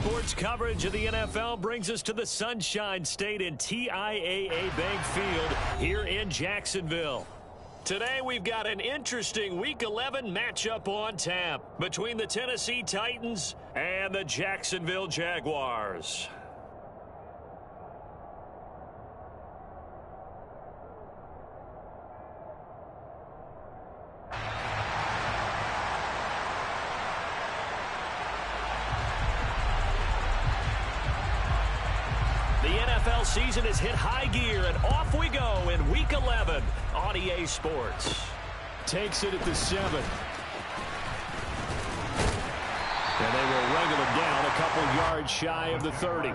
Sports coverage of the NFL brings us to the Sunshine State in TIAA Bank Field here in Jacksonville. Today we've got an interesting Week 11 matchup on tap between the Tennessee Titans and the Jacksonville Jaguars. The NFL season has hit high gear, and off we go in Week 11 on EA Sports. Takes it at the 7. And they will wrangle him down a couple yards shy of the 30.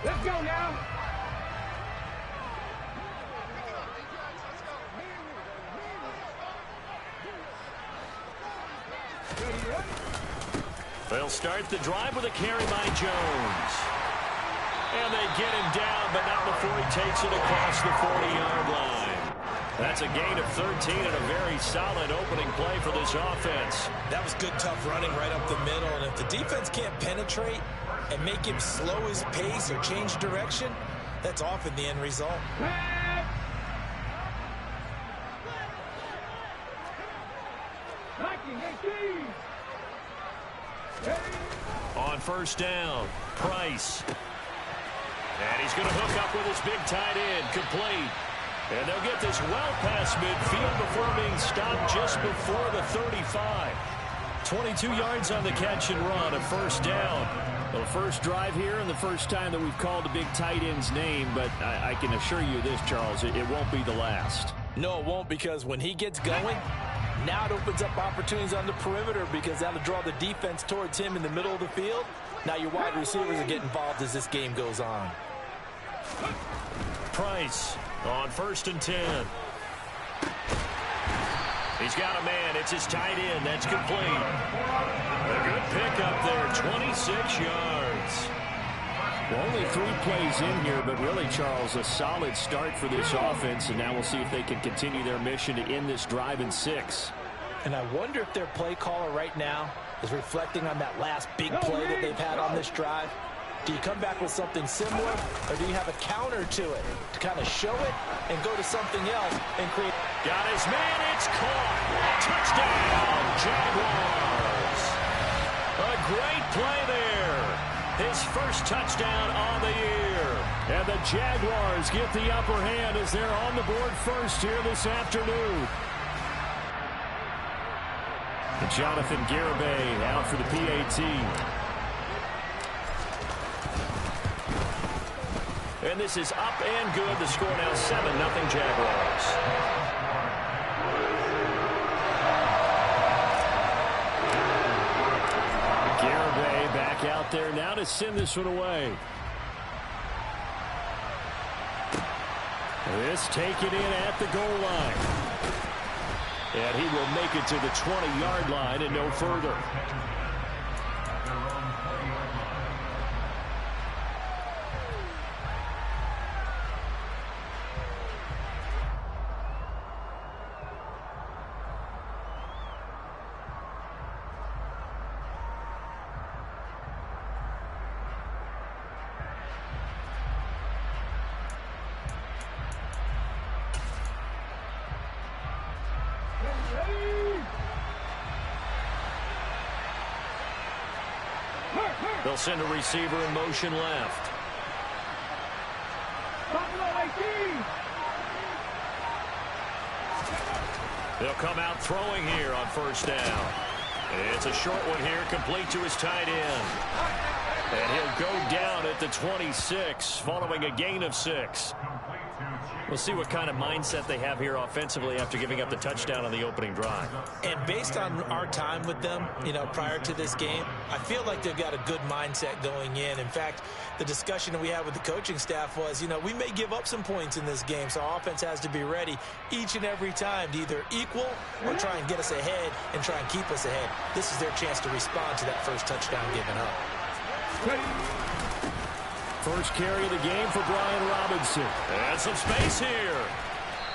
Let's go now. They'll start the drive with a carry by Jones. And they get him down, but not before he takes it across the 40-yard line. That's a gain of 13 and a very solid opening play for this offense. That was good, tough running right up the middle. And if the defense can't penetrate and make him slow his pace or change direction, that's often the end result. On first down, Price. And he's going to hook up with his big tight end, complete. And they'll get this well past midfield before being stopped just before the 35. 22 yards on the catch and run, a first down. Well, the first drive here and the first time that we've called the big tight end's name, but I can assure you this, Charles, it won't be the last. No, it won't, because when he gets going, now it opens up opportunities on the perimeter because that'll draw the defense towards him in the middle of the field. Now your wide receivers are getting involved as this game goes on. Price on first and 10. He's got a man. It's his tight end. That's complete. A good pickup there, 26 yards. Well, only 3 plays in here, but really, Charles, a solid start for this offense, and now we'll see if they can continue their mission to end this drive in 6. And I wonder if their play caller right now is reflecting on that last big play that they've had on this drive. Do you come back with something similar, or do you have a counter to it to kind of show it and go to something else and create? Got his man. It's caught. Touchdown, Jaguars. A great play there. His first touchdown on the year. And the Jaguars get the upper hand as they're on the board first here this afternoon. And Jonathan Garibay out for the PAT. And this is up and good. The score now 7-0 Jaguars. Garibay back out there now to send this one away. This taken in at the goal line. And he will make it to the 20-yard line and no further. They'll send a receiver in motion left. They'll come out throwing here on first down. It's a short one here, complete to his tight end. And he'll go down at the 26 following a gain of 6. We'll see what kind of mindset they have here offensively after giving up the touchdown on the opening drive. And based on our time with them, prior to this game, I feel like they've got a good mindset going in. In fact, the discussion that we had with the coaching staff was, we may give up some points in this game, so our offense has to be ready each and every time to either equal or try and get us ahead and try and keep us ahead. This is their chance to respond to that first touchdown given up. First carry of the game for Brian Robinson. And some space here.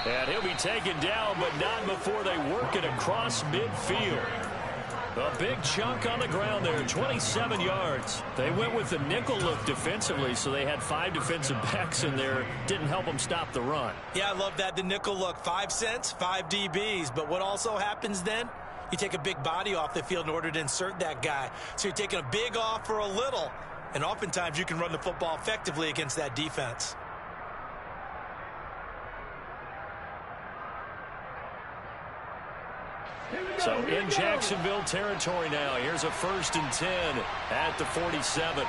And he'll be taken down, but not before they work it across midfield. A big chunk on the ground there, 27 yards. They went with the nickel look defensively, so they had 5 defensive backs in there. Didn't help them stop the run. Yeah, I love that, the nickel look. 5 cents, 5 DBs. But what also happens then? You take a big body off the field in order to insert that guy. So you're taking a big off for a little. And oftentimes you can run the football effectively against that defense. So in Jacksonville territory now. Here's a 1st and 10 at the 47.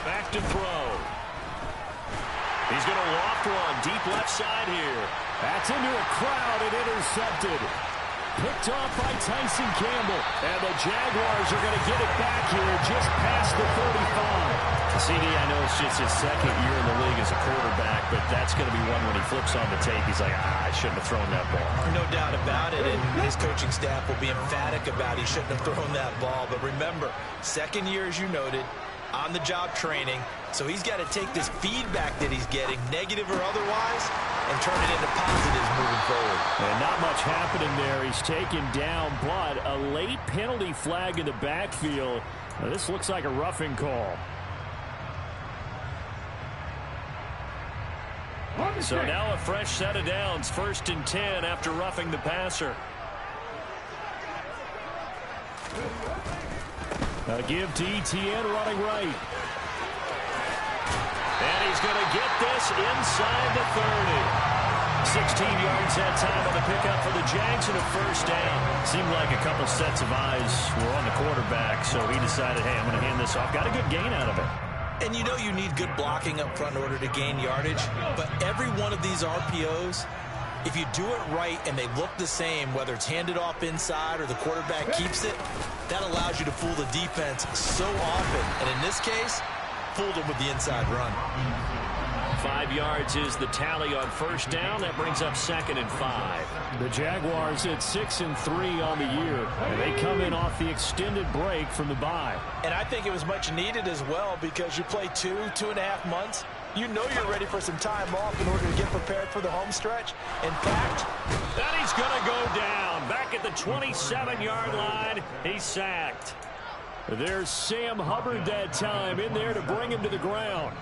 Back to throw. He's going to loft one deep left side here. That's into a crowd and intercepted. Picked off by Tyson Campbell. And the Jaguars are going to get it back here just past the 35. CD, I know it's just his 2nd year in the league as a quarterback, but that's going to be one when he flips on the tape. He's like, I shouldn't have thrown that ball. No doubt about it, and his coaching staff will be emphatic about he shouldn't have thrown that ball. But remember, 2nd year, as you noted, on-the-job training. So he's got to take this feedback that he's getting, negative or otherwise, and turn it into positives moving forward. And not much happening there. He's taken down, but a late penalty flag in the backfield. Now, this looks like a roughing call. So now a fresh set of downs. 1st and 10 after roughing the passer. A give to Etienne running right. And he's going to get this inside the 30. 16 yards that time on the pickup for the Jags and a 1st down. Seemed like a couple sets of eyes were on the quarterback, so he decided, hey, I'm going to hand this off. Got a good gain out of it. And you know you need good blocking up front in order to gain yardage, but every one of these RPOs, if you do it right and they look the same, whether it's handed off inside or the quarterback keeps it, that allows you to fool the defense so often. And in this case, fooled them with the inside run. 5 yards is the tally on 1st down. That brings up 2nd and 5. The Jaguars at 6 and 3 on the year, and they come in off the extended break from the bye. And I think it was much needed as well, because you play 2.5 months. You know you're ready for some time off in order to get prepared for the home stretch. In fact, that he's going to go down. Back at the 27-yard line, he's sacked. There's Sam Hubbard that time in there to bring him to the ground.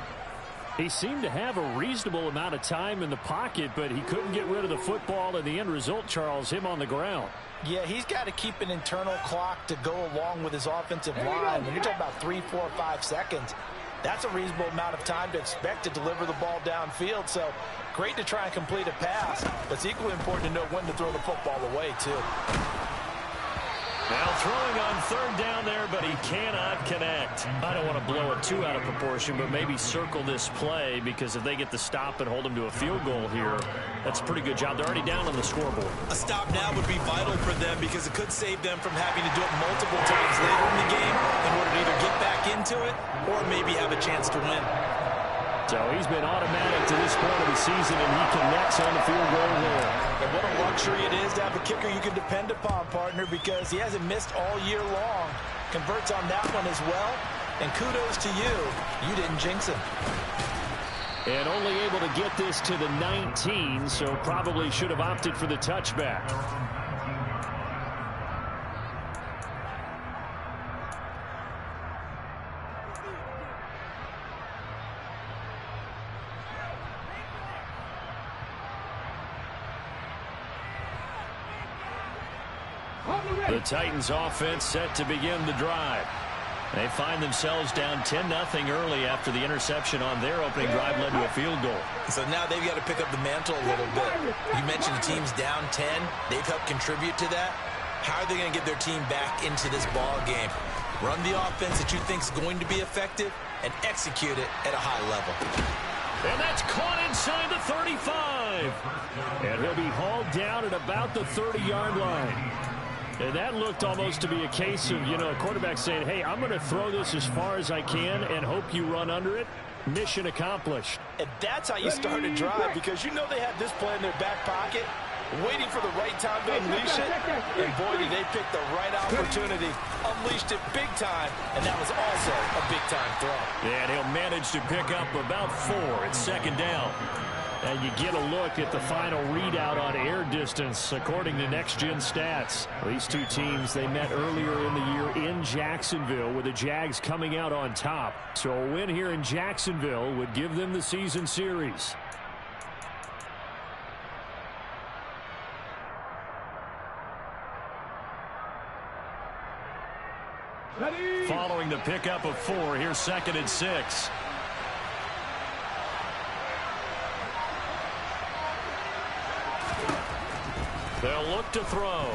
He seemed to have a reasonable amount of time in the pocket, but he couldn't get rid of the football, and the end result, Charles, him on the ground. Yeah, he's got to keep an internal clock to go along with his offensive line. When you're talking about 3, 4, 5 seconds, that's a reasonable amount of time to expect to deliver the ball downfield. So great to try and complete a pass, but it's equally important to know when to throw the football away, too. Now throwing on 3rd down there, but he cannot connect. I don't want to blow it too out of proportion, but maybe circle this play, because if they get the stop and hold him to a field goal here, that's a pretty good job. They're already down on the scoreboard. A stop now would be vital for them, because it could save them from having to do it multiple times later in the game in order to either get back into it or maybe have a chance to win. So he's been automatic to this point of the season, and he connects on the field goal there. And what a luxury it is to have a kicker you can depend upon, partner, because he hasn't missed all year long. Converts on that one as well. And kudos to you. You didn't jinx him. And only able to get this to the 19, so probably should have opted for the touchback. The Titans offense set to begin the drive. They find themselves down 10-0 early after the interception on their opening drive led to a field goal. So now they've got to pick up the mantle a little bit. You mentioned the team's down 10. They've helped contribute to that. How are they going to get their team back into this ball game? Run the offense that you think is going to be effective and execute it at a high level. And that's caught inside the 35. And he'll be hauled down at about the 30-yard line. And that looked almost to be a case of, a quarterback saying, hey, I'm going to throw this as far as I can and hope you run under it. Mission accomplished. And that's how you start a drive, because you know they have this play in their back pocket, waiting for the right time to unleash it. And boy, did they pick the right opportunity. Unleashed it big time, and that was also a big-time throw. Yeah, and he'll manage to pick up about 4 at second down. And you get a look at the final readout on air distance, according to Next Gen Stats. These two teams, they met earlier in the year in Jacksonville, with the Jags coming out on top. So a win here in Jacksonville would give them the season series. Following the pickup of 4, here's 2nd and 6. They'll look to throw.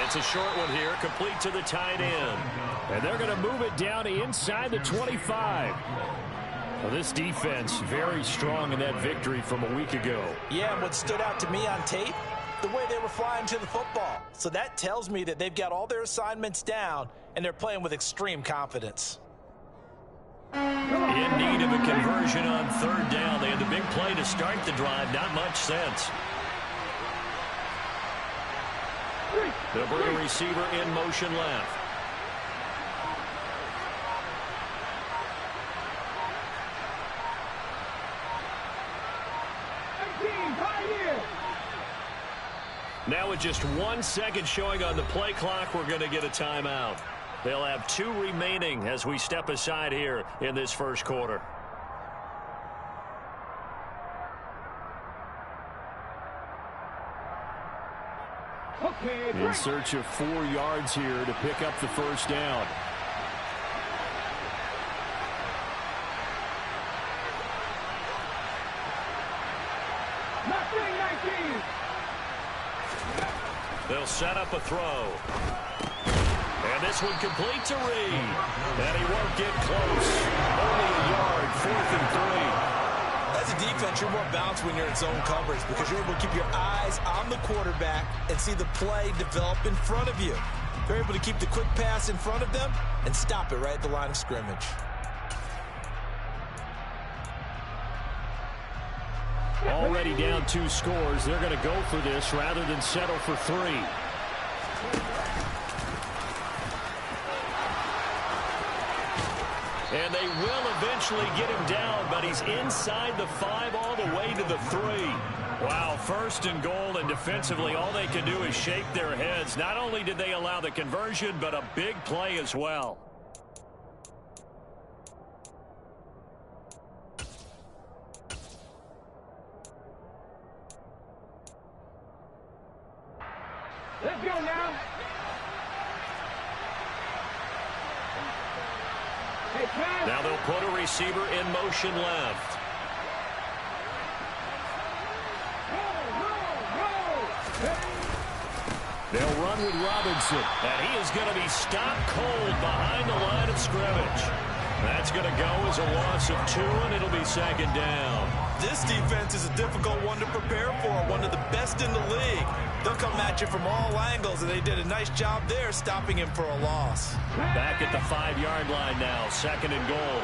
It's a short one here, complete to the tight end. And they're going to move it down inside the 25. Well, this defense very strong in that victory from a week ago. Yeah, and what stood out to me on tape, the way they were flying to the football. So that tells me that they've got all their assignments down, and they're playing with extreme confidence. In need of a conversion on 3rd down. They had the big play to start the drive. Not much sense. They'll bring a receiver in motion left. Now with just 1 second showing on the play clock, we're going to get a timeout. They'll have 2 remaining as we step aside here in this first quarter. In search of 4 yards here to pick up the first down. They'll set up a throw. And this one complete to Reed. And he won't get close. Only a yard, 4th and 3. As a defense, you're more balanced when you're in zone coverage, because you're able to keep your eyes on the quarterback and see the play develop in front of you. They're able to keep the quick pass in front of them and stop it right at the line of scrimmage. Already down 2 scores. They're going to go for this rather than settle for 3. And they will eventually get him down, but he's inside the 5 all the way to the 3. Wow, 1st and goal, and defensively all they can do is shake their heads. Not only did they allow the conversion, but a big play as well. Let's go now. Now they'll put a receiver in motion left. They'll run with Robinson, and he is going to be stopped cold behind the line of scrimmage. That's going to go as a loss of 2, and it'll be 2nd down. This defense is a difficult one to prepare for, one of the best in the league. They'll come at you from all angles, and they did a nice job there stopping him for a loss. Back at the 5-yard line now, 2nd and goal.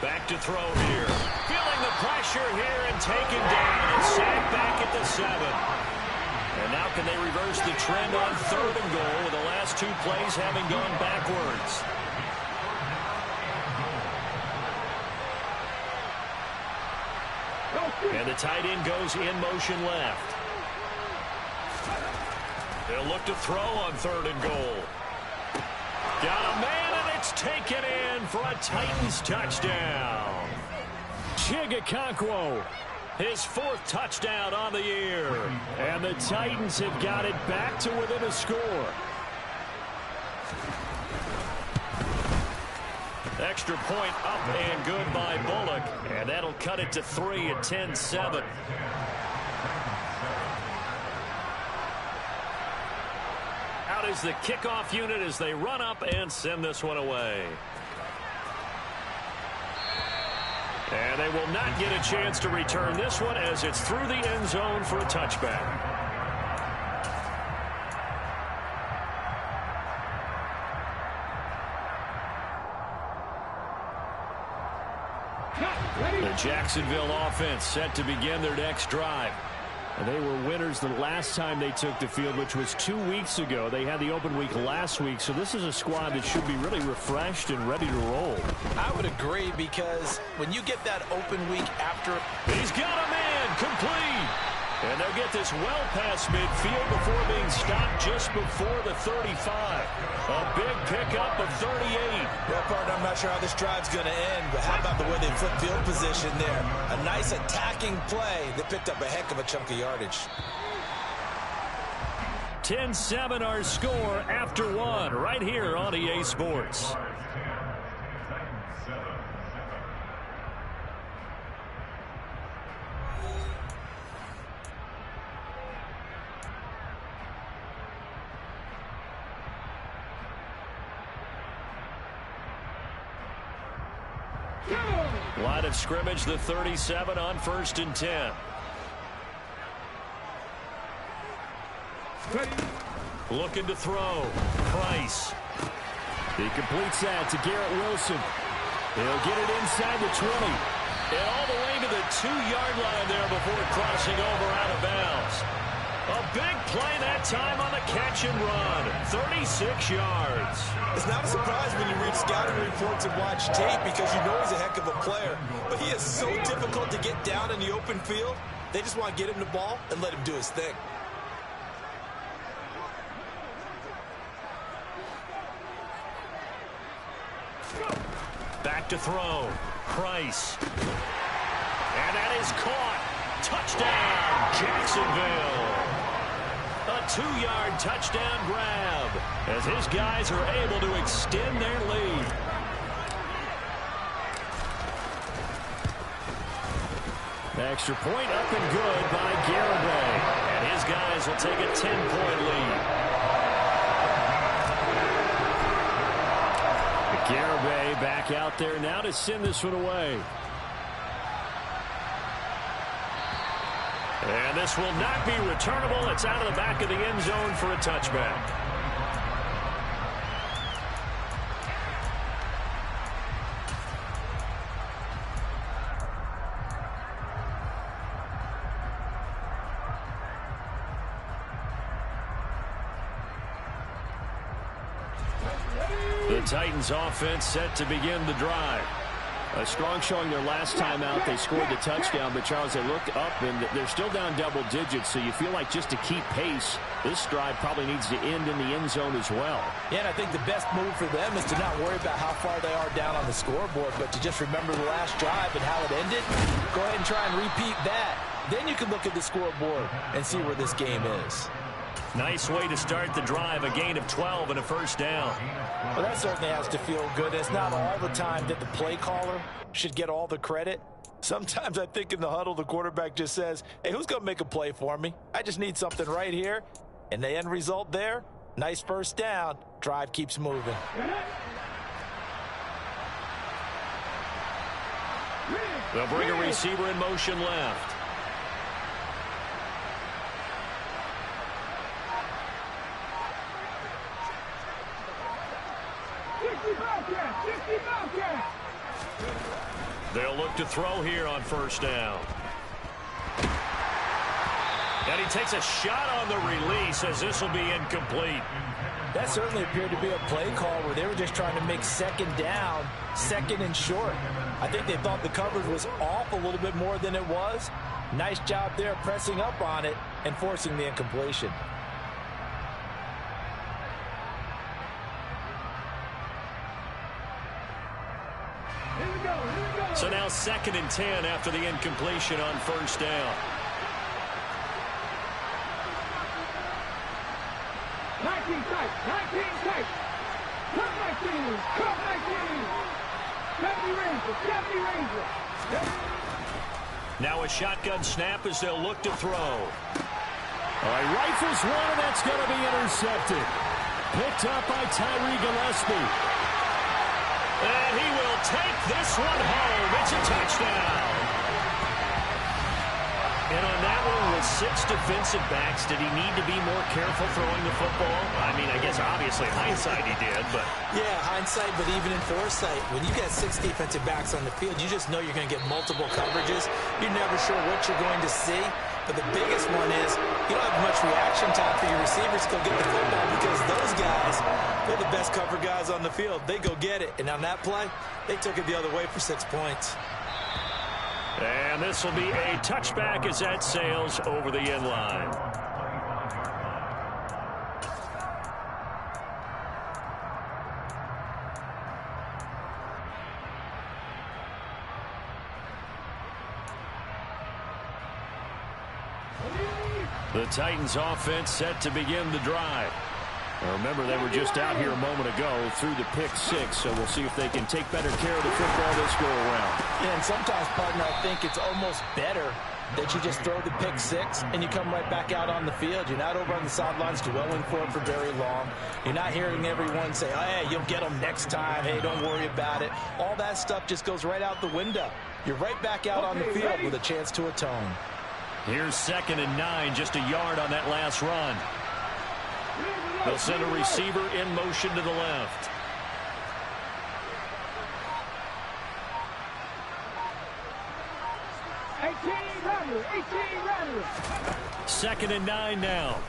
Back to throw here. Feeling the pressure here and taken down and sacked back at the 7. And now can they reverse the trend on 3rd and goal, with the last 2 plays having gone backwards? And the tight end goes in motion left. They'll look to throw on 3rd and goal. Got a man, and it's taken in for a Titans touchdown. Chigakonkwo, his 4th touchdown on the year. And the Titans have got it back to within a score. Extra point up and good by Bullock. And that'll cut it to 3 at 10-7. is the kickoff unit as they run up and send this one away. And they will not get a chance to return this one as it's through the end zone for a touchback. The Jacksonville offense set to begin their next drive. And they were winners the last time they took the field, which was 2 weeks ago. They had the open week last week, so this is a squad that should be really refreshed and ready to roll. I would agree, because when you get that open week after... He's got a man complete. And they'll get this well past midfield before being stopped just before the 35. A big pickup of 38. Well, partner, I'm not sure how this drive's going to end, but how about the way they flip field position there? A nice attacking play that picked up a heck of a chunk of yardage. 10-7 our score after one right here on EA Sports. Line of scrimmage, the 37 on 1st and 10. Looking to throw. Price. He completes that to Garrett Wilson. He'll get it inside the 20. And all the way to the 2-yard line there before crossing over out of bounds. A big play that time on the catch and run. 36 yards. It's not a surprise when you read scouting reports and watch tape, because you know he's a heck of a player. But he is so difficult to get down in the open field. They just want to get him the ball and let him do his thing. Back to throw. Price. And that is caught. Touchdown, Jacksonville. A 2-yard touchdown grab as his guys are able to extend their lead. Extra point up and good by Garibay. And his guys will take a 10-point lead. Garibay back out there now to send this one away. And this will not be returnable. It's out of the back of the end zone for a touchback. The Titans offense set to begin the drive. A strong showing their last time out. They scored the touchdown, but Charles, they look up and they're still down double digits, so you feel like just to keep pace, this drive probably needs to end in the end zone as well. Yeah, and I think the best move for them is to not worry about how far they are down on the scoreboard, but to just remember the last drive and how it ended. Go ahead and try and repeat that. Then you can look at the scoreboard and see where this game is. Nice way to start the drive, a gain of 12 and a first down. Well, that certainly has to feel good. It's not all the time that the play caller should get all the credit. Sometimes I think in the huddle, the quarterback just says, hey, who's going to make a play for me? I just need something right here. And the end result there, nice first down. Drive keeps moving. They'll bring a receiver in motion left. They'll look to throw here on first down. And he takes a shot on the release as this will be incomplete. That certainly appeared to be a play call where they were just trying to make second down, second and short. I think they thought the coverage was off a little bit more than it was. Nice job there pressing up on it and forcing the incompletion. So now 2nd and 10 after the incompletion on first down. 19 tight, 19 tight. Come 19, come 19. 70 Ranger. Now a shotgun snap as they'll look to throw. All right, rifles one, and that's going to be intercepted. Picked up by Tyree Gillespie. And he will take this one home. It's a touchdown. And on that one, with 6 defensive backs, did he need to be more careful throwing the football? I mean, I guess obviously hindsight he did, but... Yeah, hindsight, but even in foresight, when you get 6 defensive backs on the field, you just know you're going to get multiple coverages. You're never sure what you're going to see. But the biggest one is you don't have much reaction time for your receivers to go get the football because those guys, they're the best cover guys on the field. They go get it. And on that play, they took it the other way for 6 points. And this will be a touchback as that sails over the end line. The Titans offense set to begin the drive. Now remember, they were just out here a moment ago through the pick 6, so we'll see if they can take better care of the football this go-around. Yeah, and sometimes, partner, I think it's almost better that you just throw the pick 6 and you come right back out on the field. You're not over on the sidelines dwelling for it for very long. You're not hearing everyone say, oh, hey, you'll get them next time. Hey, don't worry about it. All that stuff just goes right out the window. You're right back out on the field with a chance to atone. Here's 2nd and 9, just a yard on that last run. They'll send a receiver in motion to the left. Second and 9 now.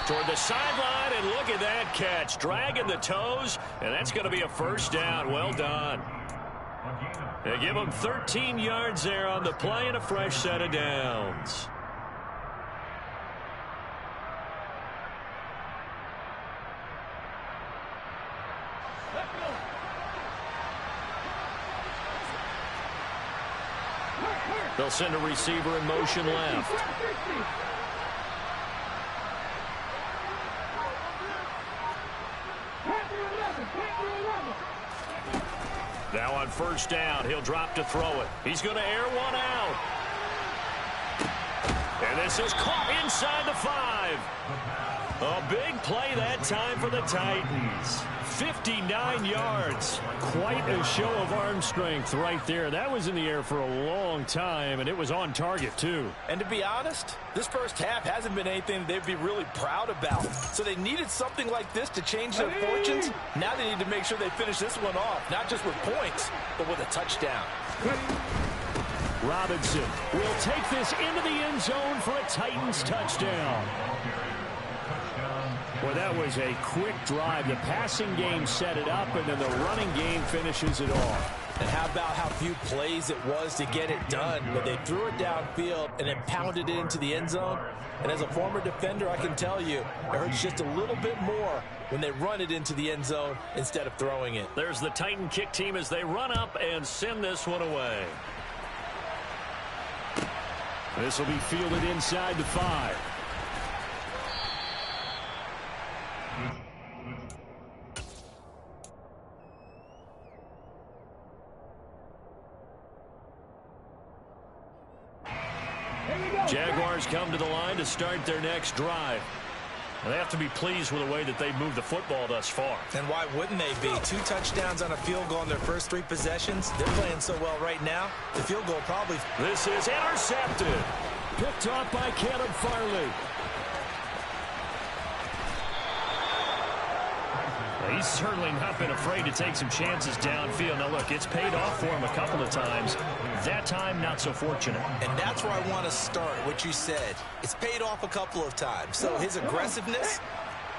Toward the sideline, and look at that catch. Dragging the toes, and that's going to be a first down. Well done. They give them 13 yards there on the play and a fresh set of downs. They'll send a receiver in motion left. Now on first down, he'll drop to throw it. He's going to air one out. And this is caught inside the 5. A big play that time for the Titans. 59 yards. Quite a show of arm strength right there. That was in the air for a long time, and it was on target, too. And to be honest, this first half hasn't been anything they'd be really proud about. So they needed something like this to change their fortunes. Now they need to make sure they finish this one off, not just with points, but with a touchdown. Robinson will take this into the end zone for a Titans touchdown. Well, that was a quick drive. The passing game set it up, and then the running game finishes it off. And how about how few plays it was to get it done? But they threw it downfield and then pounded it into the end zone. And as a former defender, I can tell you, it hurts just a little bit more when they run it into the end zone instead of throwing it. There's the Titan kick team as they run up and send this one away. This will be fielded inside the 5. Jaguars come to the line to start their next drive. They have to be pleased with the way that they've moved the football thus far. And why wouldn't they be? 2 touchdowns on a field goal in their first 3 possessions. They're playing so well right now. The field goal probably... This is intercepted. Picked off by Caleb Farley. He's certainly not been afraid to take some chances downfield. Now, look, it's paid off for him a couple of times. That time, not so fortunate. And that's where I want to start, what you said. It's paid off a couple of times. So his aggressiveness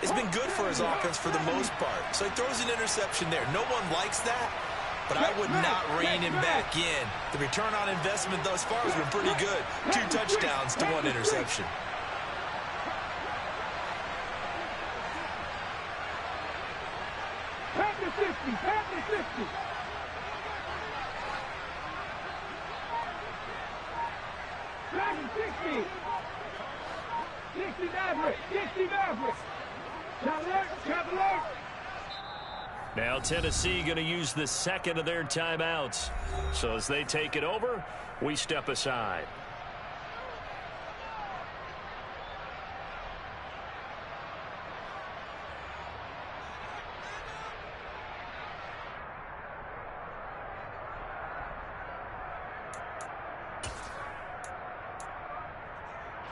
has been good for his offense for the most part. So he throws an interception there. No one likes that, but I would not rein him back in. The return on investment thus far has been pretty good. 2 touchdowns to 1 interception. Pass the 50. Pass the 60. 60 Maverick. 60 Maverick. Top alert. Now Tennessee going to use the second of their timeouts. So as they take it over, we step aside.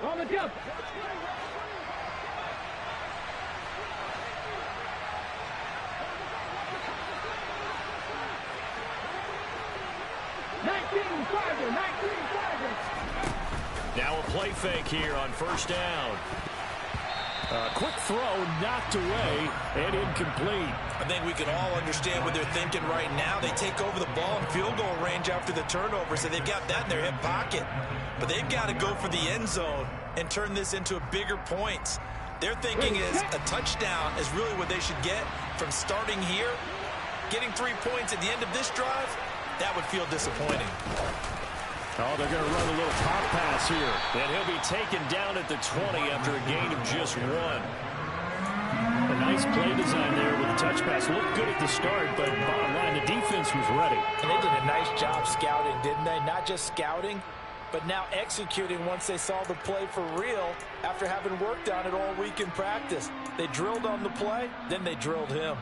On the jump. Now a play fake here on first down. Quick throw knocked away and incomplete. I think we can all understand what they're thinking right now. They take over the ball in field goal range after the turnover, so they've got that in their hip pocket. But they've got to go for the end zone and turn this into a bigger points. Their thinking is a touchdown is really what they should get from starting here. Getting 3 points at the end of this drive, that would feel disappointing. Oh, they're going to run a little pop pass here. And he'll be taken down at the 20 after a gain of just 1. A nice play design there with the touch pass. Looked good at the start, but bottom line, the defense was ready. And they did a nice job scouting, didn't they? Not just scouting, but now executing once they saw the play for real after having worked on it all week in practice. They drilled on the play, then they drilled him.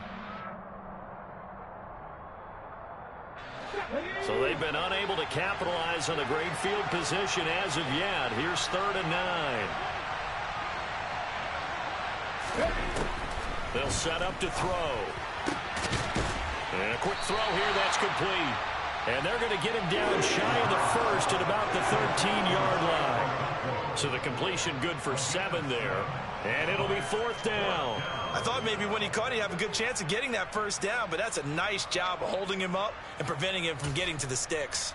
So they've been unable to capitalize on a great field position as of yet. Here's 3rd and 9. They'll set up to throw. And a quick throw here, that's complete. And they're going to get him down shy of the first at about the 13-yard line. So the completion good for 7 there. And it'll be 4th down. I thought maybe when he caught it, he'd have a good chance of getting that first down, but that's a nice job of holding him up and preventing him from getting to the sticks.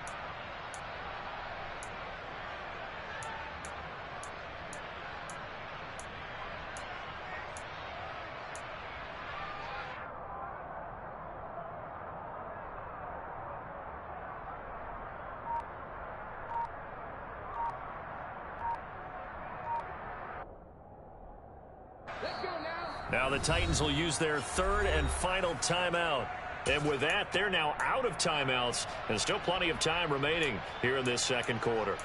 Now the Titans will use their 3rd and final timeout. And with that, they're now out of timeouts. And still plenty of time remaining here in this second quarter.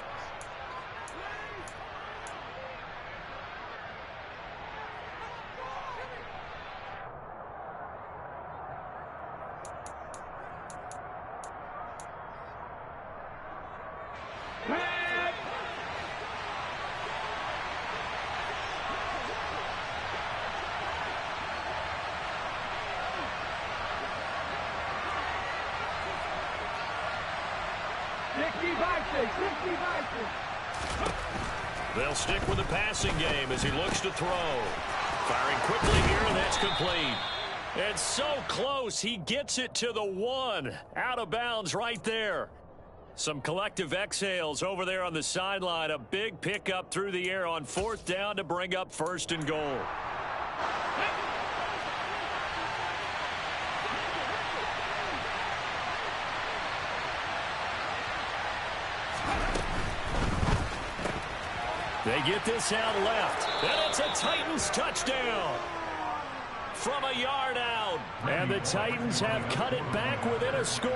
They'll stick with the passing game as he looks to throw. Firing quickly here, and that's complete. And so close, he gets it to the 1. Out of bounds right there. Some collective exhales over there on the sideline. A big pickup through the air on 4th down to bring up 1st and goal. They get this out left, and it's a Titans touchdown from a yard out. And the Titans have cut it back within a score.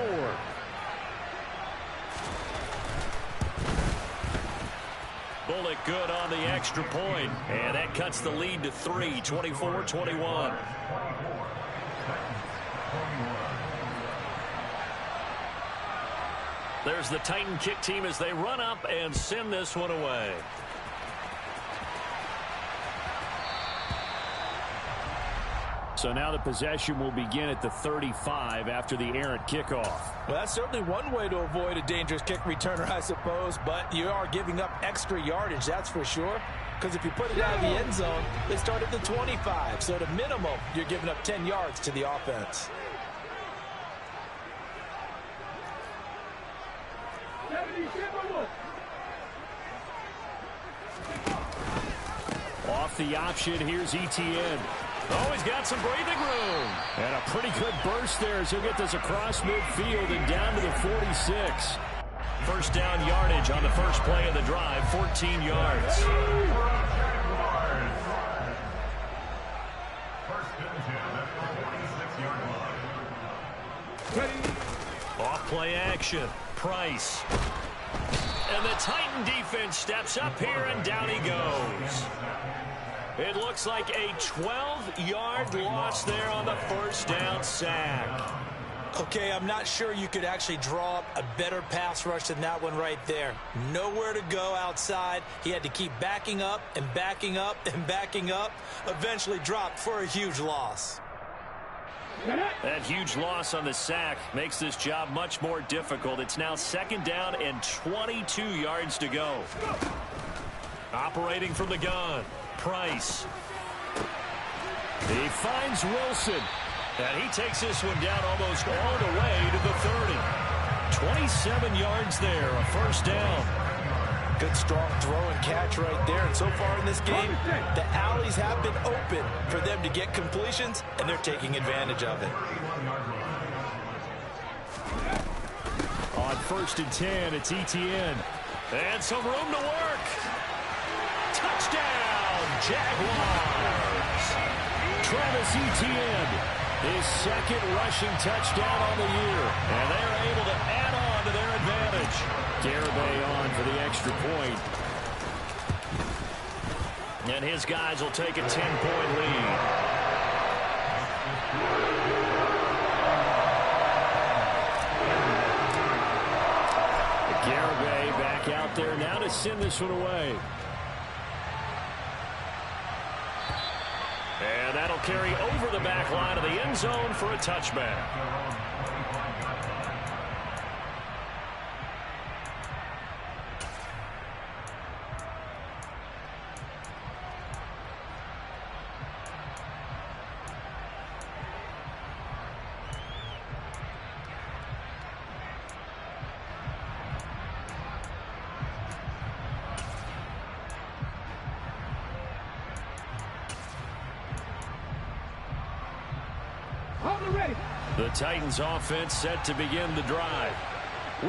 Bullock good on the extra point, and that cuts the lead to 3, 24-21. There's the Titan kick team as they run up and send this one away. So now the possession will begin at the 35 after the errant kickoff. Well, that's certainly one way to avoid a dangerous kick returner, I suppose, but you are giving up extra yardage, that's for sure. Because if you put it out of the end zone, they start at the 25. So at a minimum, you're giving up 10 yards to the offense. Off the option, here's Etienne. Oh, he's got some breathing room. And a pretty good burst there as he'll get this across midfield and down to the 46. First down yardage on the first play of the drive, 14 yards. Off play action, Price. And the Titan defense steps up here, and down he goes. It looks like a 12-yard loss there on the first down sack. Okay, I'm not sure you could actually draw up a better pass rush than that one right there. Nowhere to go outside. He had to keep backing up and backing up and backing up. Eventually dropped for a huge loss. That huge loss on the sack makes this job much more difficult. It's now 2nd down and 22 yards to go. Operating from the gun, Price. He finds Wilson. And he takes this one down almost all the way to the 30. 27 yards there, a 1st down. Good strong throw and catch right there. And so far in this game, the alleys have been open for them to get completions, and they're taking advantage of it. On 1st and 10, it's Etienne. And some room to work. Touchdown, Jaguars. Travis Etienne, his 2nd rushing touchdown on the year. And they're able to add on to their advantage. Garibay on for the extra point. And his guys will take a 10-point lead. Garibay back out there now to send this one away. And that'll carry over the back line of the end zone for a touchback. The Titans offense set to begin the drive.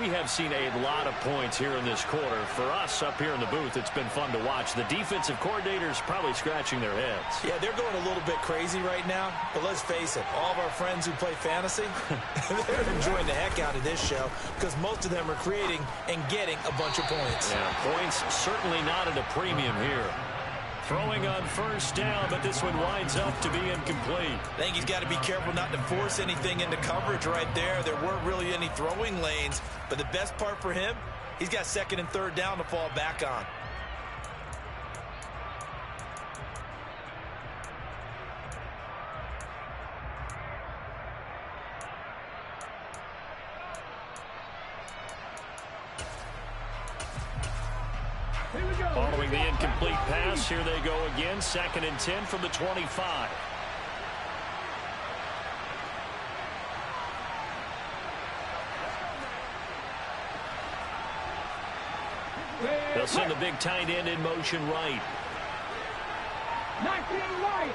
We have seen a lot of points here in this quarter. For us up here in the booth, it's been fun to watch. The defensive coordinators probably scratching their heads. Yeah, they're going a little bit crazy right now. But let's face it, all of our friends who play fantasy, they're enjoying the heck out of this show because most of them are creating and getting a bunch of points. Yeah, points certainly not at a premium here. Throwing on 1st down, but this one winds up to be incomplete. I think he's got to be careful not to force anything into coverage right there. There weren't really any throwing lanes, but the best part for him, he's got 2nd and 3rd down to fall back on. Following the incomplete pass, here they go again. 2nd and 10 from the 25. They'll send the big tight end in motion right. 19 right.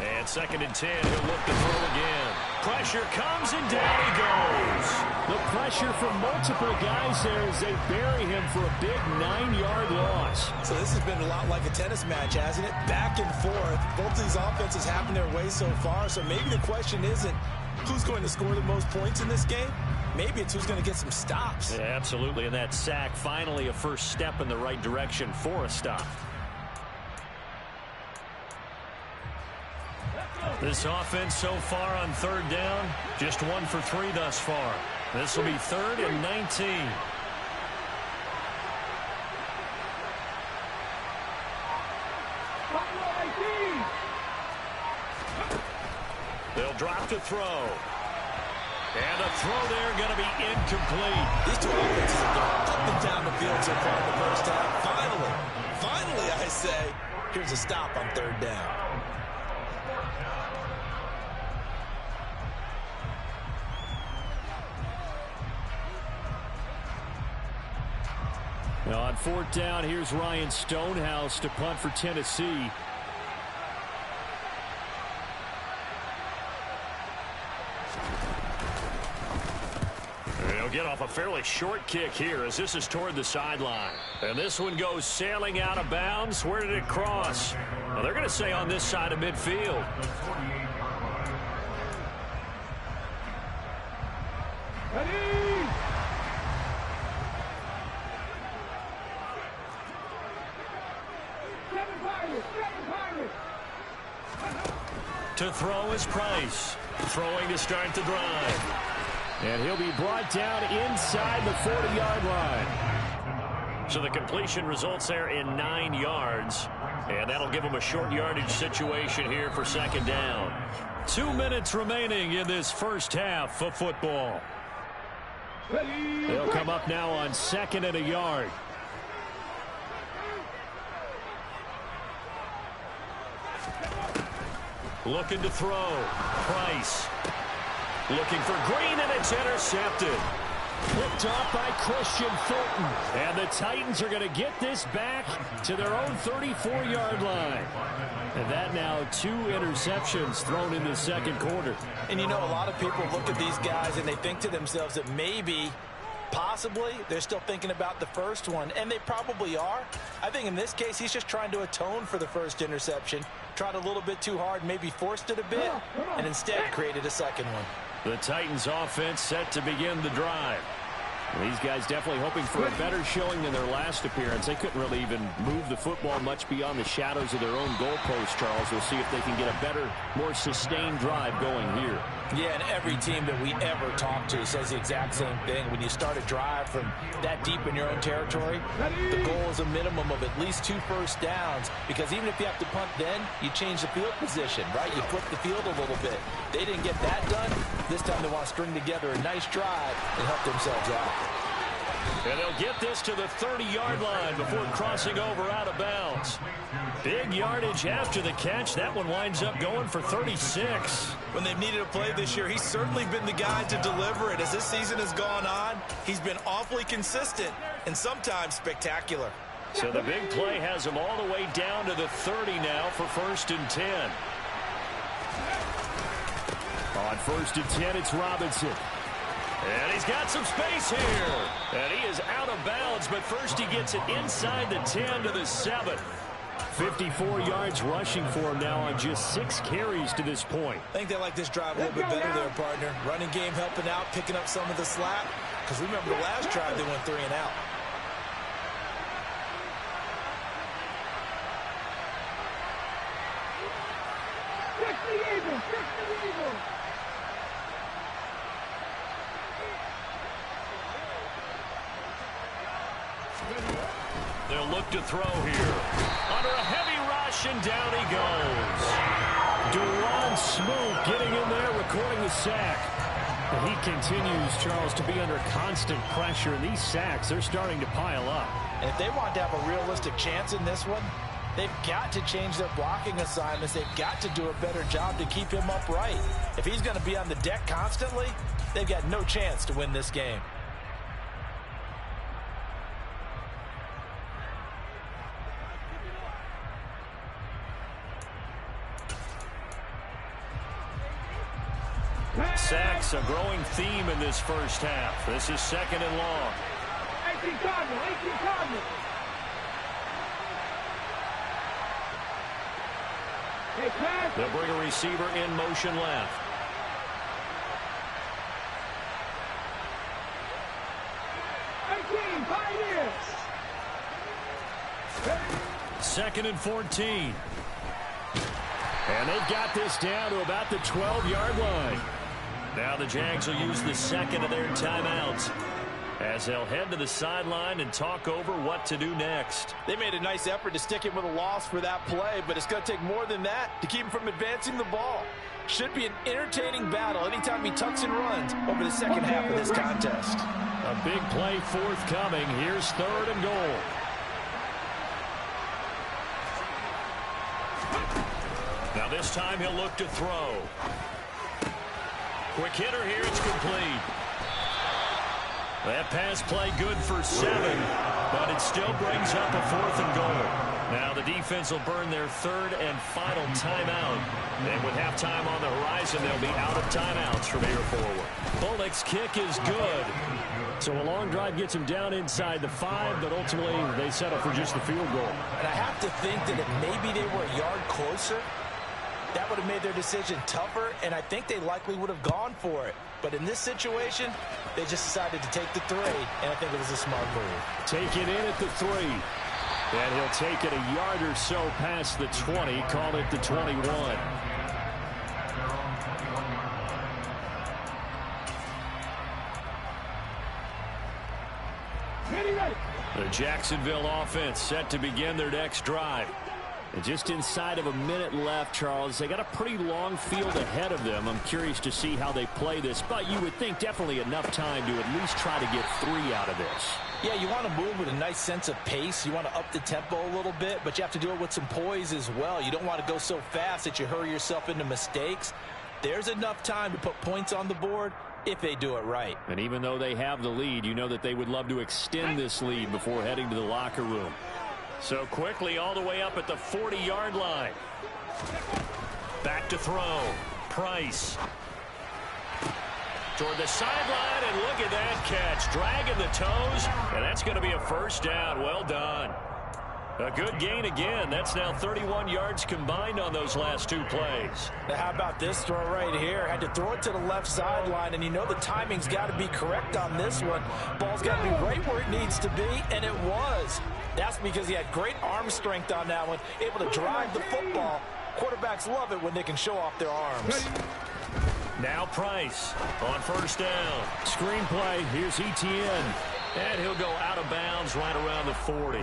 And 2nd and 10, he'll look to throw again. Pressure comes and down he goes. The pressure from multiple guys there as they bury him for a big 9-yard loss. So this has been a lot like a tennis match, hasn't it? Back and forth. Both of these offenses having their way so far. So maybe the question isn't who's going to score the most points in this game. Maybe it's who's going to get some stops. Yeah, absolutely. And that sack, finally a first step in the right direction for a stop. This offense so far on 3rd down, just 1 for 3 thus far. This will be 3rd and 19. They'll drop to throw. And a throw there going to be incomplete. These two offenses have gone up and down the field so far in the first half. Finally, I say, here's a stop on 3rd down. Now on 4th down, here's Ryan Stonehouse to punt for Tennessee. They'll get off a fairly short kick here as this is toward the sideline. And this one goes sailing out of bounds. Where did it cross? Well, they're going to say on this side of midfield. To throw is Price. Throwing to start the drive. And he'll be brought down inside the 40-yard line. So the completion results there in 9 yards. And that'll give them a short yardage situation here for second down. 2 minutes remaining in this first half of football. They'll come up now on 2nd and a yard. Looking to throw. Price. Looking for Green, and it's intercepted. Picked off by Christian Fulton. And the Titans are going to get this back to their own 34-yard line. And that now 2 interceptions thrown in the second quarter. And you know, a lot of people look at these guys and they think to themselves that maybe, possibly, they're still thinking about the first one. And they probably are. I think in this case, he's just trying to atone for the first interception. Tried a little bit too hard, maybe forced it a bit, and instead created a second one. The Titans offense set to begin the drive. These guys definitely hoping for a better showing than their last appearance. They couldn't really even move the football much beyond the shadows of their own goalpost, Charles. We'll see if they can get a better, more sustained drive going here. Yeah, and every team that we ever talk to says the exact same thing. When you start a drive from that deep in your own territory, the goal is a minimum of at least 2 first downs, because even if you have to punt then, you change the field position, right? You flip the field a little bit. They didn't get that done. This time they want to string together a nice drive and help themselves out. And they'll get this to the 30-yard line before crossing over out of bounds. Big yardage after the catch. That one winds up going for 36. When they've needed a play this year, he's certainly been the guy to deliver it. As this season has gone on, he's been awfully consistent and sometimes spectacular. So the big play has him all the way down to the 30 now for 1st and 10. On 1st and 10, it's Robinson. And he's got some space here. And he is out of bounds, but first he gets it inside the 10 to the 7. 54 yards rushing for him now on just 6 carries to this point. I think they like this drive a little bit better there, partner. Running game helping out, picking up some of the slack. Because remember the last drive, they went 3 and out. They'll look to throw here. Under a heavy rush, and down he goes. Duron Smoot getting in there, recording the sack. But he continues, Charles, to be under constant pressure. And these sacks, they're starting to pile up. And if they want to have a realistic chance in this one, they've got to change their blocking assignments. They've got to do a better job to keep him upright. If he's going to be on the deck constantly, they've got no chance to win this game. Sacks, a growing theme in this first half. This is 2nd and long. 18 Cardinal, 18 Cardinal. Hey, pass. They'll bring a receiver in motion left. Pioneers. 2nd and 14. And they've got this down to about the 12-yard line. Now the Jags will use the second of their timeouts as they'll head to the sideline and talk over what to do next. They made a nice effort to stick him with a loss for that play, but it's going to take more than that to keep him from advancing the ball. Should be an entertaining battle anytime he tucks and runs over the second half of this contest. A big play forthcoming. Here's 3rd and goal. Now this time he'll look to throw. Quick hitter here, it's complete. That pass play good for 7, but it still brings up a 4th and goal. Now the defense will burn their 3rd and final timeout. And with halftime on the horizon, they'll be out of timeouts from here forward. Bullock's kick is good. So a long drive gets him down inside the 5, but ultimately they settle for just the field goal. And I have to think that if maybe they were a yard closer, that would have made their decision tougher, and I think they likely would have gone for it. But in this situation, they just decided to take the 3, and I think it was a smart move. Take it in at the 3. And he'll take it a yard or so past the 20, call it the 21. Jacksonville offense set to begin their next drive. And just inside of a minute left, Charles. They got a pretty long field ahead of them. I'm curious to see how they play this, but you would think definitely enough time to at least try to get 3 out of this. Yeah, you want to move with a nice sense of pace. You want to up the tempo a little bit, but you have to do it with some poise as well. You don't want to go so fast that you hurry yourself into mistakes. There's enough time to put points on the board if they do it right. And even though they have the lead, you know that they would love to extend this lead before heading to the locker room. So quickly all the way up at the 40-yard line. Back to throw. Price. Toward the sideline, and look at that catch. Dragging the toes, and that's going to be a first down. Well done. A good gain again. That's now 31 yards combined on those last 2 plays. Now how about this throw right here? Had to throw it to the left sideline, and you know the timing's got to be correct on this one. Ball's got to be right where it needs to be, and it was. That's because he had great arm strength on that one, able to drive the football. Quarterbacks love it when they can show off their arms. Now Price on first down. Screen play. Here's Etienne. And he'll go out of bounds right around the 40.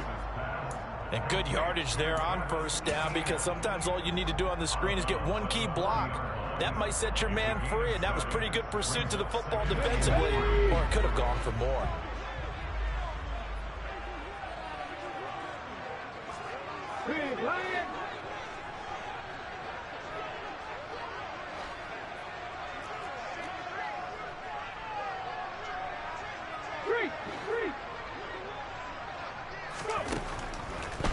And good yardage there on first down, because sometimes all you need to do on the screen is get one key block. That might set your man free, and that was pretty good pursuit to the football defensively, or it could have gone for more.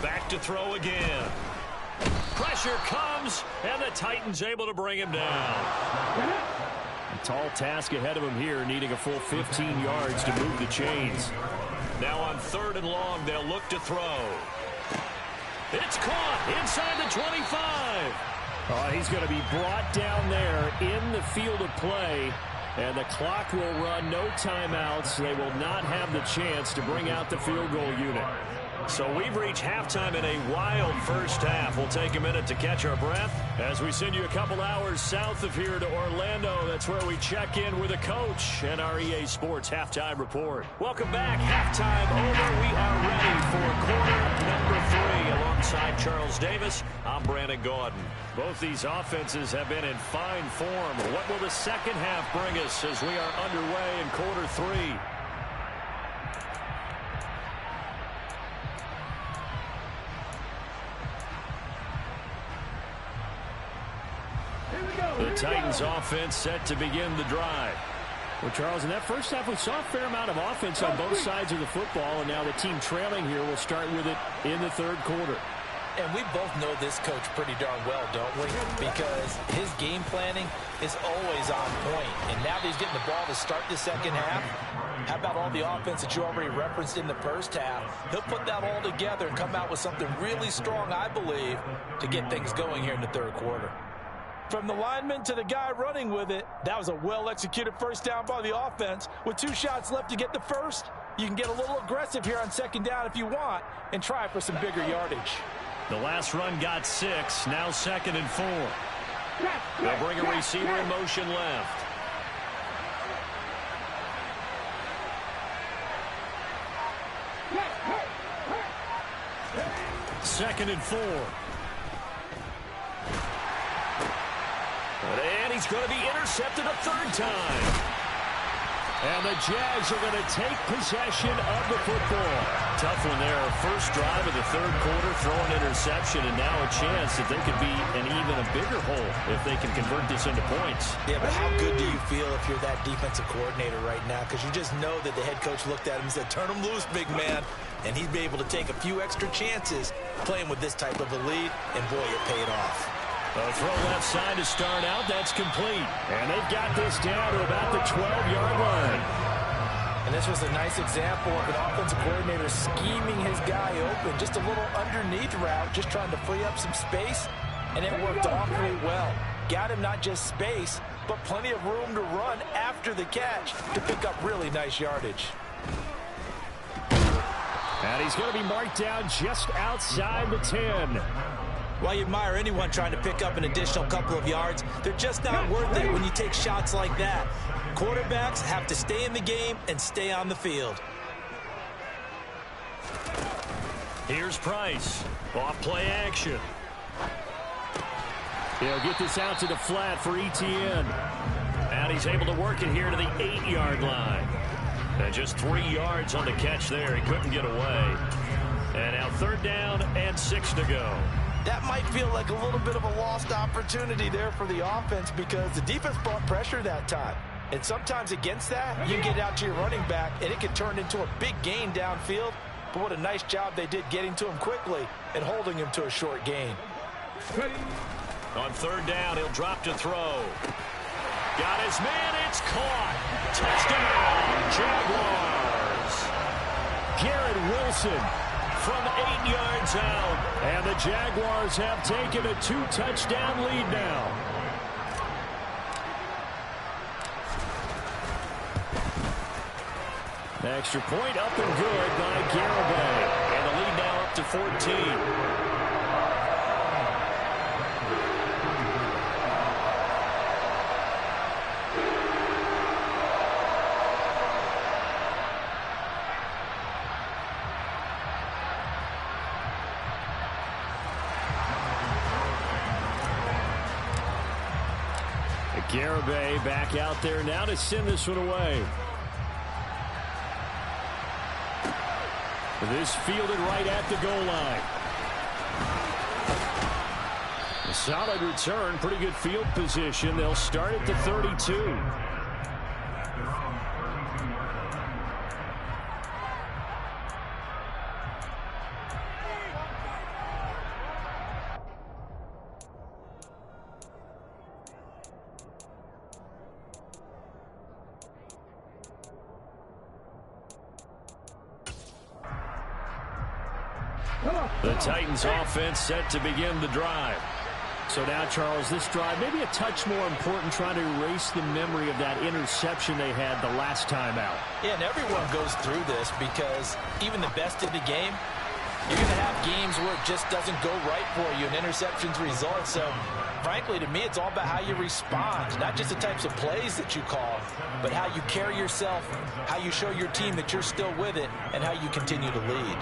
Back to throw again. Pressure comes, and the Titans able to bring him down. A tall task ahead of him here, needing a full 15 yards to move the chains. Now on 3rd and long, they'll look to throw. It's caught inside the 25. He's going to be brought down there in the field of play, and the clock will run. No timeouts. They will not have the chance to bring out the field goal unit. So we've reached halftime in a wild first half. We'll take a minute to catch our breath as we send you a couple hours south of here to Orlando. That's where we check in with a coach and our EA Sports halftime report. Welcome back. Halftime over. We are ready for quarter number 3. Alongside Charles Davis, I'm Brandon Gaudin. Both these offenses have been in fine form. What will the second half bring us as we are underway in quarter 3? The Titans offense set to begin the drive. Well, Charles, in that first half, we saw a fair amount of offense on both sides of the football, and now the team trailing here will start with it in the 3rd quarter. And we both know this coach pretty darn well, don't we? Because his game planning is always on point. And now that he's getting the ball to start the second half, how about all the offense that you already referenced in the first half? He'll put that all together and come out with something really strong, I believe, to get things going here in the 3rd quarter. From the lineman to the guy running with it, that was a well-executed first down by the offense. With 2 shots left to get the first, you can get a little aggressive here on second down if you want and try for some bigger yardage. The last run got 6, now 2nd and 4. They'll bring a receiver in motion left. Second and 4. And he's going to be intercepted a 3rd time. And the Jags are going to take possession of the football. Tough one there. First drive of the 3rd quarter, throw an interception, and now a chance that they could be in even a bigger hole if they can convert this into points. Yeah, but how good do you feel if you're that defensive coordinator right now? Because you just know that the head coach looked at him and said, turn him loose, big man. And he'd be able to take a few extra chances playing with this type of a lead, and boy, it paid off. A throw left side to start out. That's complete. And they've got this down to about the 12-yard line. And this was a nice example of an offensive coordinator scheming his guy open. Just a little underneath route, just trying to free up some space. And it worked awfully well. Got him not just space, but plenty of room to run after the catch to pick up really nice yardage. And he's going to be marked down just outside the 10. Well, you admire anyone trying to pick up an additional couple of yards. They're just not worth it when you take shots like that. Quarterbacks have to stay in the game and stay on the field. Here's Price. Off play action. He'll get this out to the flat for Etienne. And he's able to work it here to the 8-yard line. And just 3 yards on the catch there. He couldn't get away. And now 3rd down and 6 to go. That might feel like a little bit of a lost opportunity there for the offense because the defense brought pressure that time. And sometimes against that, you get out to your running back, and it can turn into a big gain downfield. But what a nice job they did getting to him quickly and holding him to a short gain. On 3rd down, he'll drop to throw. Got his man. It's caught. Touchdown, Jaguars. Garrett Wilson from 8 yards out. And the Jaguars have taken a 2-touchdown lead now. Extra point up and good by Garibay. And the lead now up to 14. Garibay back out there now to send this one away. This fielded right at the goal line. A solid return, pretty good field position. They'll start at the 32. The Titans offense set to begin the drive. So now, Charles, this drive maybe a touch more important, trying to erase the memory of that interception they had the last time out. Yeah, and everyone goes through this because even the best of the game, you're going to have games where it just doesn't go right for you and interceptions result. So, frankly, to me, it's all about how you respond, not just the types of plays that you call, but how you carry yourself, how you show your team that you're still with it, and how you continue to lead.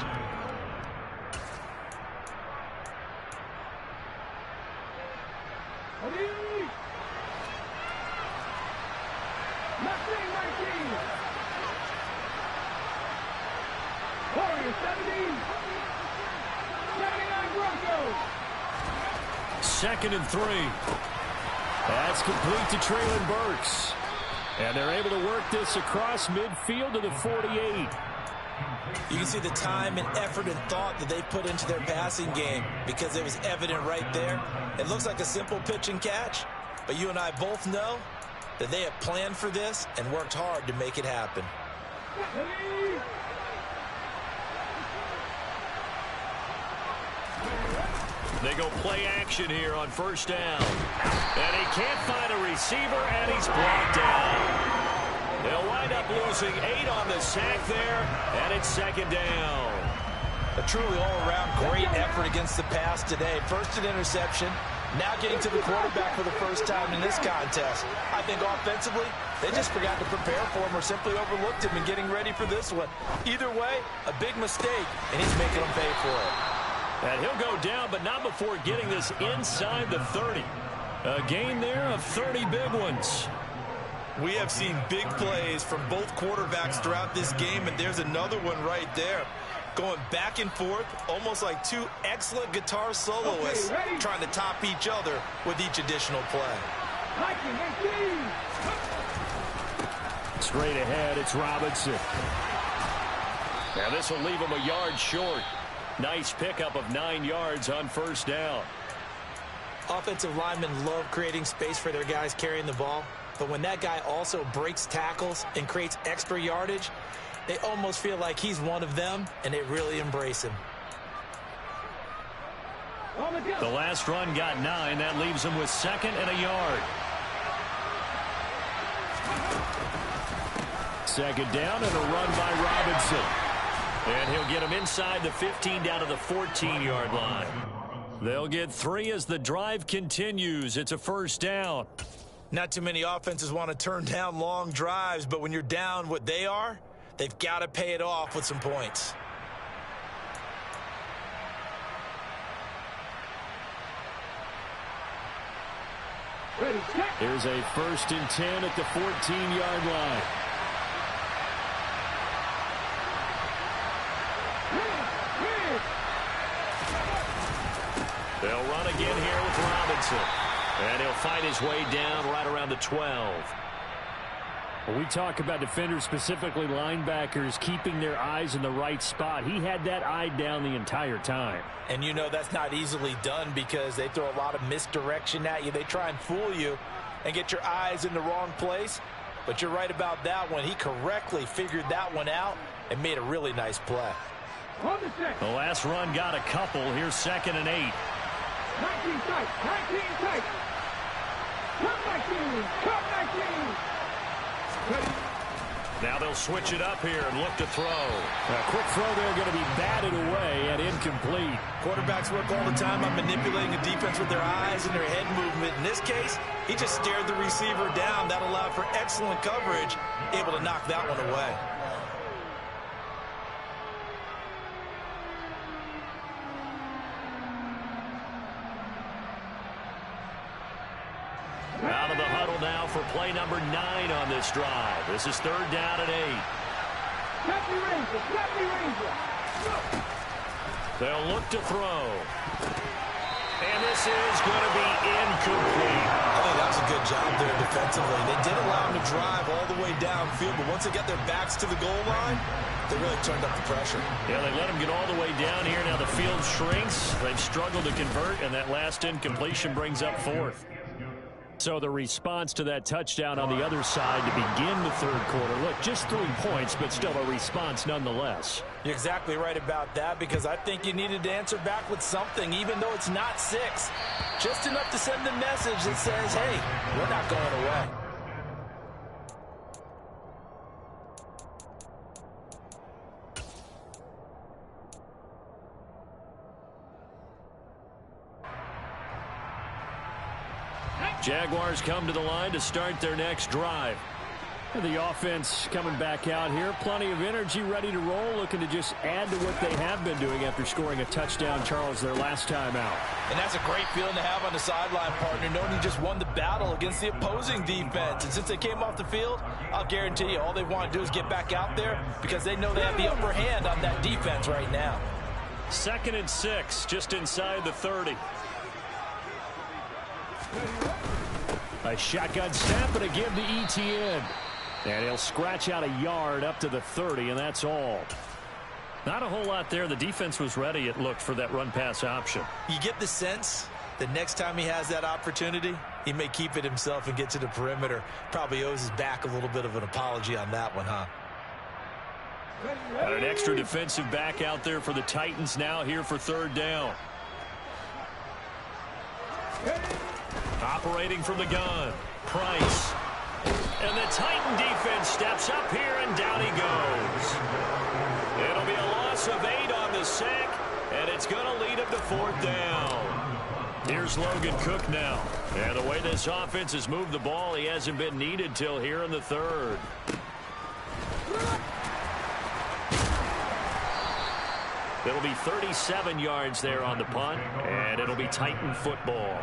Second and 3. That's complete to Traylon Burks. And they're able to work this across midfield to the 48. You can see the time and effort and thought that they put into their passing game because it was evident right there. It looks like a simple pitch and catch, but you and I both know that they have planned for this and worked hard to make it happen. They go play action here on 1st down. And he can't find a receiver, and he's blocked down. They'll wind up losing 8 on the sack there, and it's 2nd down. A truly all-around great effort against the pass today. First an interception, now getting to the quarterback for the first time in this contest. I think offensively, they just forgot to prepare for him or simply overlooked him in getting ready for this one. Either way, a big mistake, and he's making them pay for it. And he'll go down, but not before getting this inside the 30. A gain there of 30 big ones. We have seen big plays from both quarterbacks throughout this game, and there's another one right there. Going back and forth, almost like two excellent guitar soloists trying to top each other with each additional play. Straight ahead, it's Robinson. Now this will leave him a yard short. Nice pickup of 9 yards on 1st down. Offensive linemen love creating space for their guys carrying the ball, but when that guy also breaks tackles and creates extra yardage, they almost feel like he's one of them, and they really embrace him. The last run got 9. That leaves him with 2nd and a yard. 2nd down and a run by Robinson. And he'll get him inside the 15 down to the 14-yard line. They'll get 3 as the drive continues. It's a 1st down. Not too many offenses want to turn down long drives, but when you're down what they are, they've got to pay it off with some points. Ready, set. Here's a 1st and 10 at the 14-yard line. They'll run again here with Robinson. And he'll fight his way down right around the 12. When we talk about defenders, specifically linebackers, keeping their eyes in the right spot, he had that eye down the entire time. And you know that's not easily done because they throw a lot of misdirection at you. They try and fool you and get your eyes in the wrong place. But you're right about that one. He correctly figured that one out and made a really nice play. On the set. The last run got a couple. Here's 2nd and 8. 19 tight. 19 tight. Come 19. Come 19. Ready. Now they'll switch it up here and look to throw. A quick throw there going to be batted away and incomplete. Quarterbacks work all the time on manipulating a defense with their eyes and their head movement. In this case, he just stared the receiver down. That allowed for excellent coverage, able to knock that one away. Out of the huddle now for play number 9 on this drive. This is 3rd down and 8. Happy Ranger. Happy Ranger. They'll look to throw. And this is going to be incomplete. I think that was a good job there defensively. They did allow him to drive all the way downfield, but once they got their backs to the goal line, they really turned up the pressure. Yeah, they let him get all the way down here. Now the field shrinks. They've struggled to convert, and that last incompletion brings up 4th. So the response to that touchdown on the other side to begin the 3rd quarter. Look, just 3 points, but still a response nonetheless. You're exactly right about that because I think you needed to answer back with something, even though it's not 6. Just enough to send the message that says, hey, we're not going away. Jaguars come to the line to start their next drive. The offense coming back out here. Plenty of energy, ready to roll, looking to just add to what they have been doing after scoring a touchdown, Charles, their last time out. And that's a great feeling to have on the sideline, partner, knowing you just won the battle against the opposing defense. And since they came off the field, I'll guarantee you all they want to do is get back out there because they know they have the upper hand on that defense right now. 2nd and 6, just inside the 30. A shotgun snap and a give to ETN. And he'll scratch out a yard up to the 30, and that's all. Not a whole lot there. The defense was ready, it looked, for that run-pass option. You get the sense that next time he has that opportunity, he may keep it himself and get to the perimeter. Probably owes his back a little bit of an apology on that one, huh? Got an extra defensive back out there for the Titans now here for 3rd down. Operating from the gun, Price. And the Titan defense steps up here, and down he goes. It'll be a loss of 8 on the sack, and it's going to lead him to 4th down. Here's Logan Cook now. And the way this offense has moved the ball, he hasn't been needed till here in the 3rd. It'll be 37 yards there on the punt, and it'll be Titan football.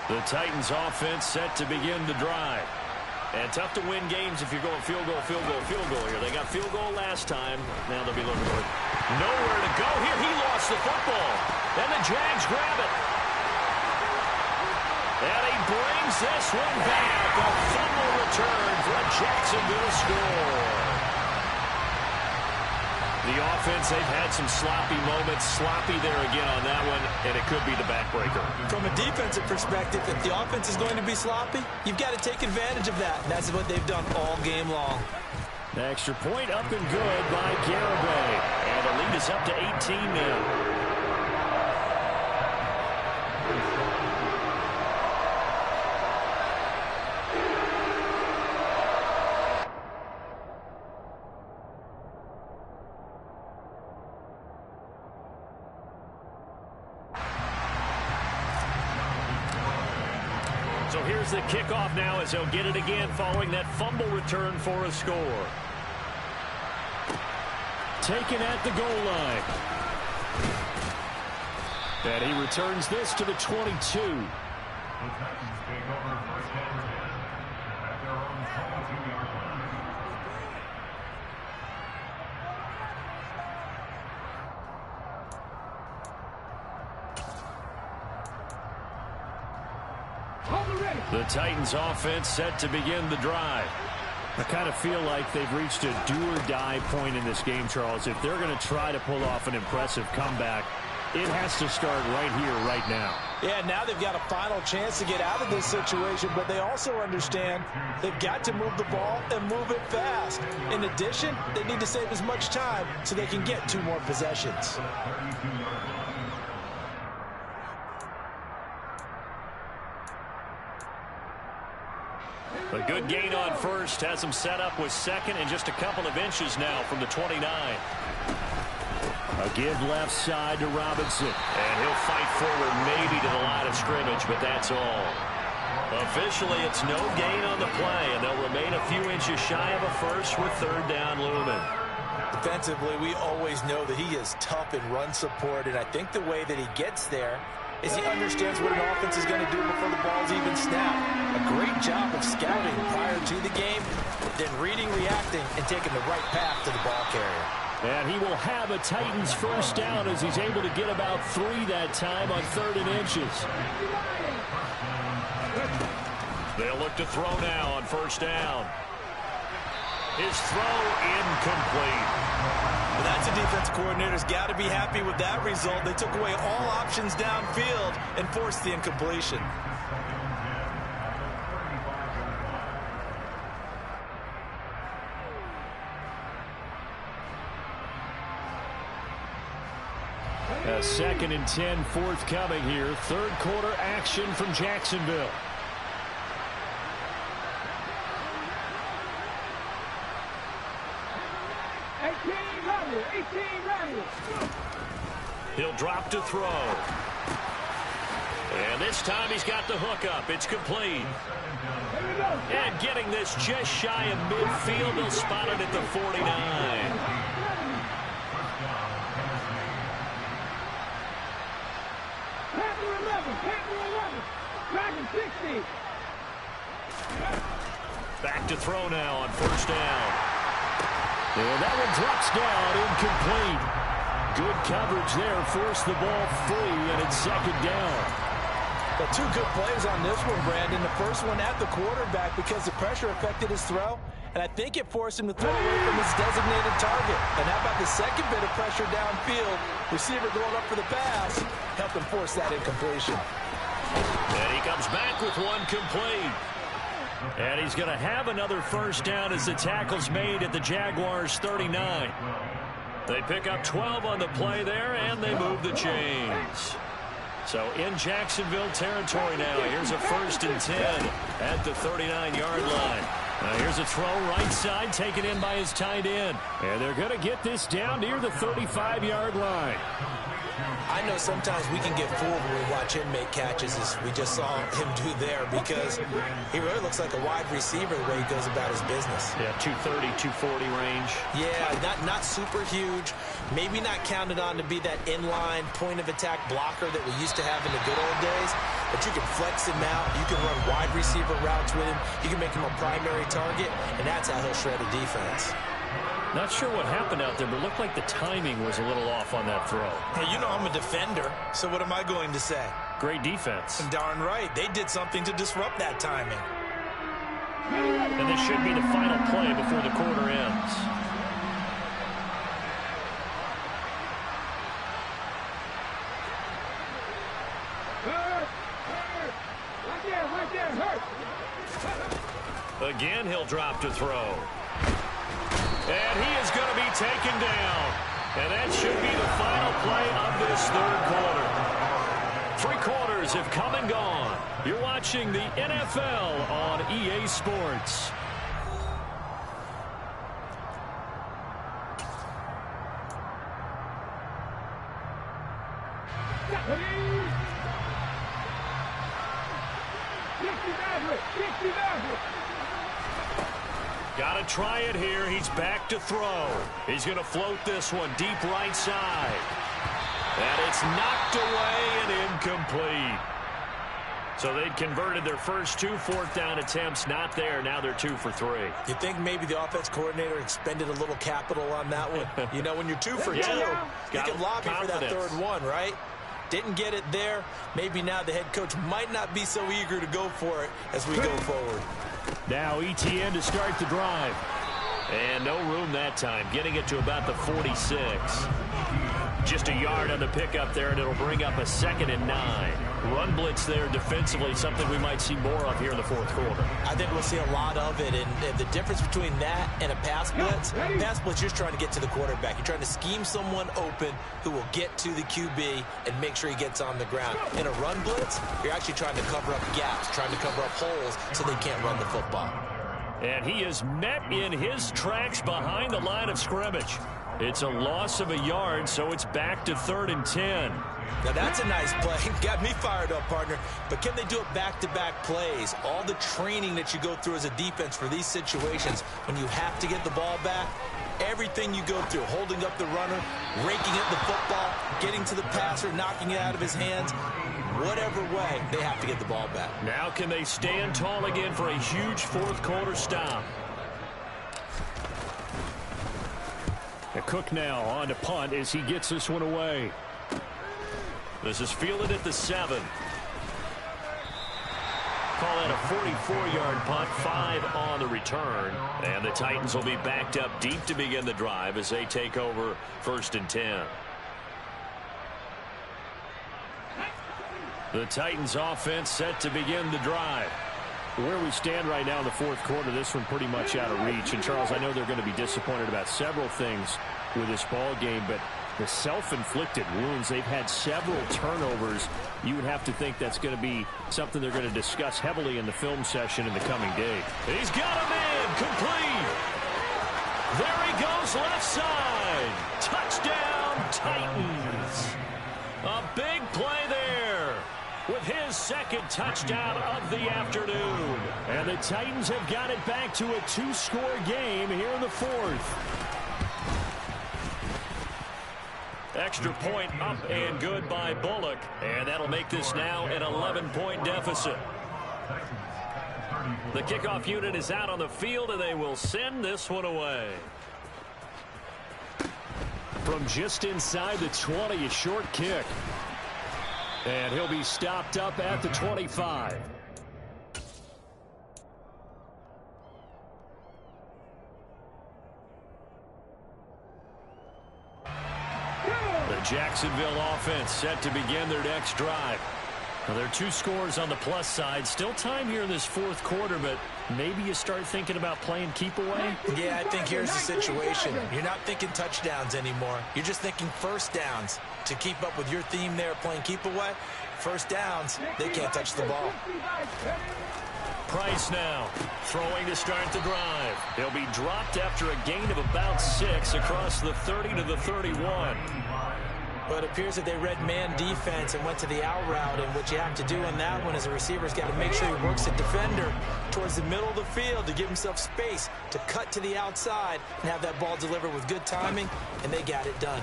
The Titans offense set to begin the drive. And tough to win games if you're going field goal, field goal, field goal here. They got field goal last time. Now they'll be looking for it. Nowhere to go here. He lost the football. And the Jags grab it. And he brings this one back. A fumble return for a Jacksonville score. The offense, they've had some sloppy moments. Sloppy there again on that one, and it could be the backbreaker. From a defensive perspective, if the offense is going to be sloppy, you've got to take advantage of that. And that's what they've done all game long. The extra point up and good by Garibay. And the lead is up to 18 now. the kickoff now as he'll get it again following that fumble return for a score. Taken at the goal line. And he returns this to the 22. The Titans offense set to begin the drive. I kind of feel like they've reached a do-or-die point in this game, Charles. If they're going to try to pull off an impressive comeback, it has to start right here, right now. Yeah, now they've got a final chance to get out of this situation, but they also understand they've got to move the ball and move it fast. In addition, they need to save as much time so they can get 2 more possessions. A good gain on first has him set up with second and just a couple of inches now from the 29. A give left side to Robinson. And he'll fight forward maybe to the line of scrimmage, but that's all. Officially, it's no gain on the play, and they'll remain a few inches shy of a first with third down looming. Defensively, we always know that he is tough in run support, and I think the way that he gets there is he understands what an offense is going to do before the ball's even snapped. A great job of scouting prior to the game, then reading, reacting, and taking the right path to the ball carrier. And he will have a Titans first down as he's able to get about 3 that time on 3rd and inches. They'll look to throw now on first down. His throw incomplete. Well, that's a defense coordinator's got to be happy with that result. They took away all options downfield and forced the incompletion. A 2nd and 10 forthcoming here. 3rd quarter action from Jacksonville. He'll drop to throw. And this time he's got the hook up. It's complete. And getting this just shy of midfield. He'll spot it at the 49. Back to throw now on first down. And that one drops down, incomplete. Good coverage there, forced the ball free, and it's 2nd down. Well, 2 good plays on this one, Brandon. The first one at the quarterback because the pressure affected his throw, and I think it forced him to throw away from his designated target. And how about the second bit of pressure downfield? Receiver going up for the pass, helped him force that incompletion. And he comes back with one complete. And he's going to have another first down as the tackle's made at the Jaguars' 39. They pick up 12 on the play there, and they move the chains. So in Jacksonville territory now. Here's a 1st and 10 at the 39-yard line. Now here's a throw right side taken in by his tight end. And they're going to get this down near the 35-yard line. I know sometimes we can get fooled when we watch him make catches, as we just saw him do there, because he really looks like a wide receiver the way he goes about his business. Yeah, 230, 240 range. Yeah, not super huge. Maybe not counted on to be that inline point-of-attack blocker that we used to have in the good old days, but you can flex him out. You can run wide receiver routes with him. You can make him a primary target, and that's how he'll shred a defense. Not sure what happened out there, but it looked like the timing was a little off on that throw. Hey, you know I'm a defender, so what am I going to say? Great defense. Darn right. They did something to disrupt that timing. And this should be the final play before the quarter ends. Again, he'll drop to throw. And he is going to be taken down. And that should be the final play of this 3rd quarter. 3 quarters have come and gone. You're watching the NFL on EA Sports. Got to try it here. He's back to throw. He's going to float this one deep right side. And it's knocked away and incomplete. So they'd converted their first 2 fourth-down attempts. Not there. Now they're 2 for 3. You think maybe the offense coordinator expended a little capital on that one? You know, when you're 2 for 2, you can lobby for that third one, right? Didn't get it there. Maybe now the head coach might not be so eager to go for it as we go forward. Now ETN to start the drive. And no room that time. Getting it to about the 46. Just a yard on the pickup there, and it'll bring up a 2nd and 9. Run blitz there defensively, something we might see more of here in the fourth quarter. I think we'll see a lot of it, and the difference between that and a pass blitz, you're just trying to get to the quarterback. You're trying to scheme someone open who will get to the QB and make sure he gets on the ground. In a run blitz, you're actually trying to cover up gaps, trying to cover up holes so they can't run the football. And he is met in his tracks behind the line of scrimmage. It's a loss of a yard, so it's back to 3rd and 10. Now that's a nice play. Got me fired up, partner. But can they do it back-to-back plays? All the training that you go through as a defense for these situations, when you have to get the ball back, everything you go through, holding up the runner, raking at the football, getting to the passer, knocking it out of his hands, whatever way, they have to get the ball back. Now can they stand tall again for a huge fourth quarter stop? Cook now on to punt as he gets this one away. This is fielded at the 7. Call that a 44-yard punt, 5 on the return. And the Titans will be backed up deep to begin the drive as they take over 1st and 10. The Titans offense set to begin the drive. Where we stand right now in the fourth quarter, this one pretty much out of reach. And, Charles, I know they're going to be disappointed about several things with this ball game, but the self-inflicted wounds, they've had several turnovers. You would have to think that's going to be something they're going to discuss heavily in the film session in the coming day. He's got a man complete. There he goes left side. Touchdown, Titans. A big play there with his 2nd touchdown of the afternoon. And the Titans have got it back to a 2-score game here in the 4th. Extra point up and good by Bullock. And that'll make this now an 11-point deficit. The kickoff unit is out on the field, and they will send this one away. From just inside the 20, a short kick. And he'll be stopped up at the 25. The Jacksonville offense set to begin their next drive. Well, there are 2 scores on the plus side. Still time here in this fourth quarter, but maybe you start thinking about playing keep away? Yeah, I think here's the situation. You're not thinking touchdowns anymore. You're just thinking first downs. To keep up with your theme there, playing keep away, first downs, they can't touch the ball. Price now throwing to start the drive. He'll be dropped after a gain of about 6 across the 30 to the 31. But it appears that they read man defense and went to the out route, and what you have to do on that one is a receiver's got to make sure he works the defender towards the middle of the field to give himself space to cut to the outside and have that ball delivered with good timing, and they got it done.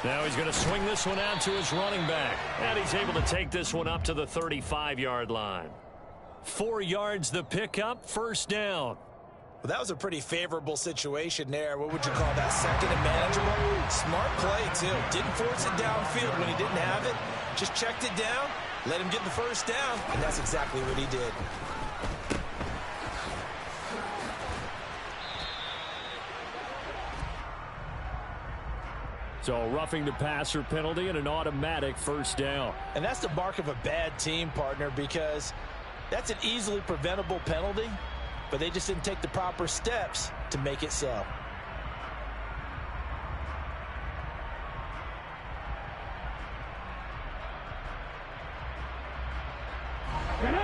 Now he's going to swing this one out to his running back, and he's able to take this one up to the 35-yard line. 4 yards the pickup, 1st down. Well, that was a pretty favorable situation there. What would you call that? 2nd and manageable? Smart play, too. Didn't force it downfield when he didn't have it. Just checked it down, let him get the 1st down, and that's exactly what he did. So roughing the passer penalty and an automatic 1st down. And that's the mark of a bad team, partner, because that's an easily preventable penalty, but they just didn't take the proper steps to make it so.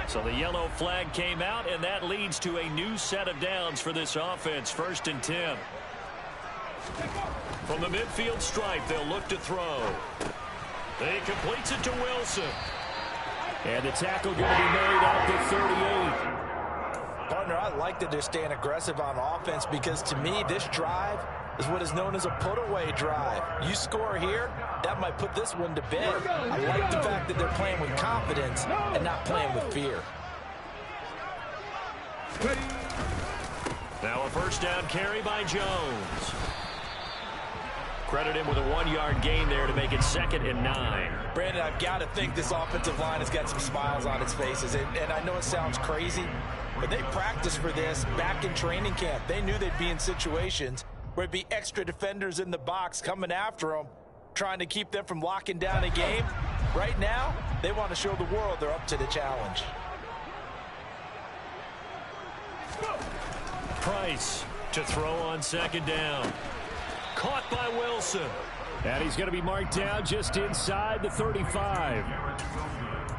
So the yellow flag came out, and that leads to a new set of downs for this offense. 1st and 10. From the midfield stripe, they'll look to throw. He completes it to Wilson. And the tackle going to be made at the 38. Partner, I like that they're staying aggressive on offense because to me, this drive is what is known as a put-away drive. You score here, that might put this one to bed. I like the fact that they're playing with confidence and not playing with fear. Now a first down carry by Jones. Credit him with a 1-yard gain there to make it 2nd and 9. Brandon, I've got to think this offensive line has got some smiles on its faces. And I know it sounds crazy, but they practiced for this back in training camp. They knew they'd be in situations where there'd be extra defenders in the box coming after them, trying to keep them from locking down a game. Right now, they want to show the world they're up to the challenge. Price to throw on 2nd down. Caught by Wilson. And he's going to be marked down just inside the 35.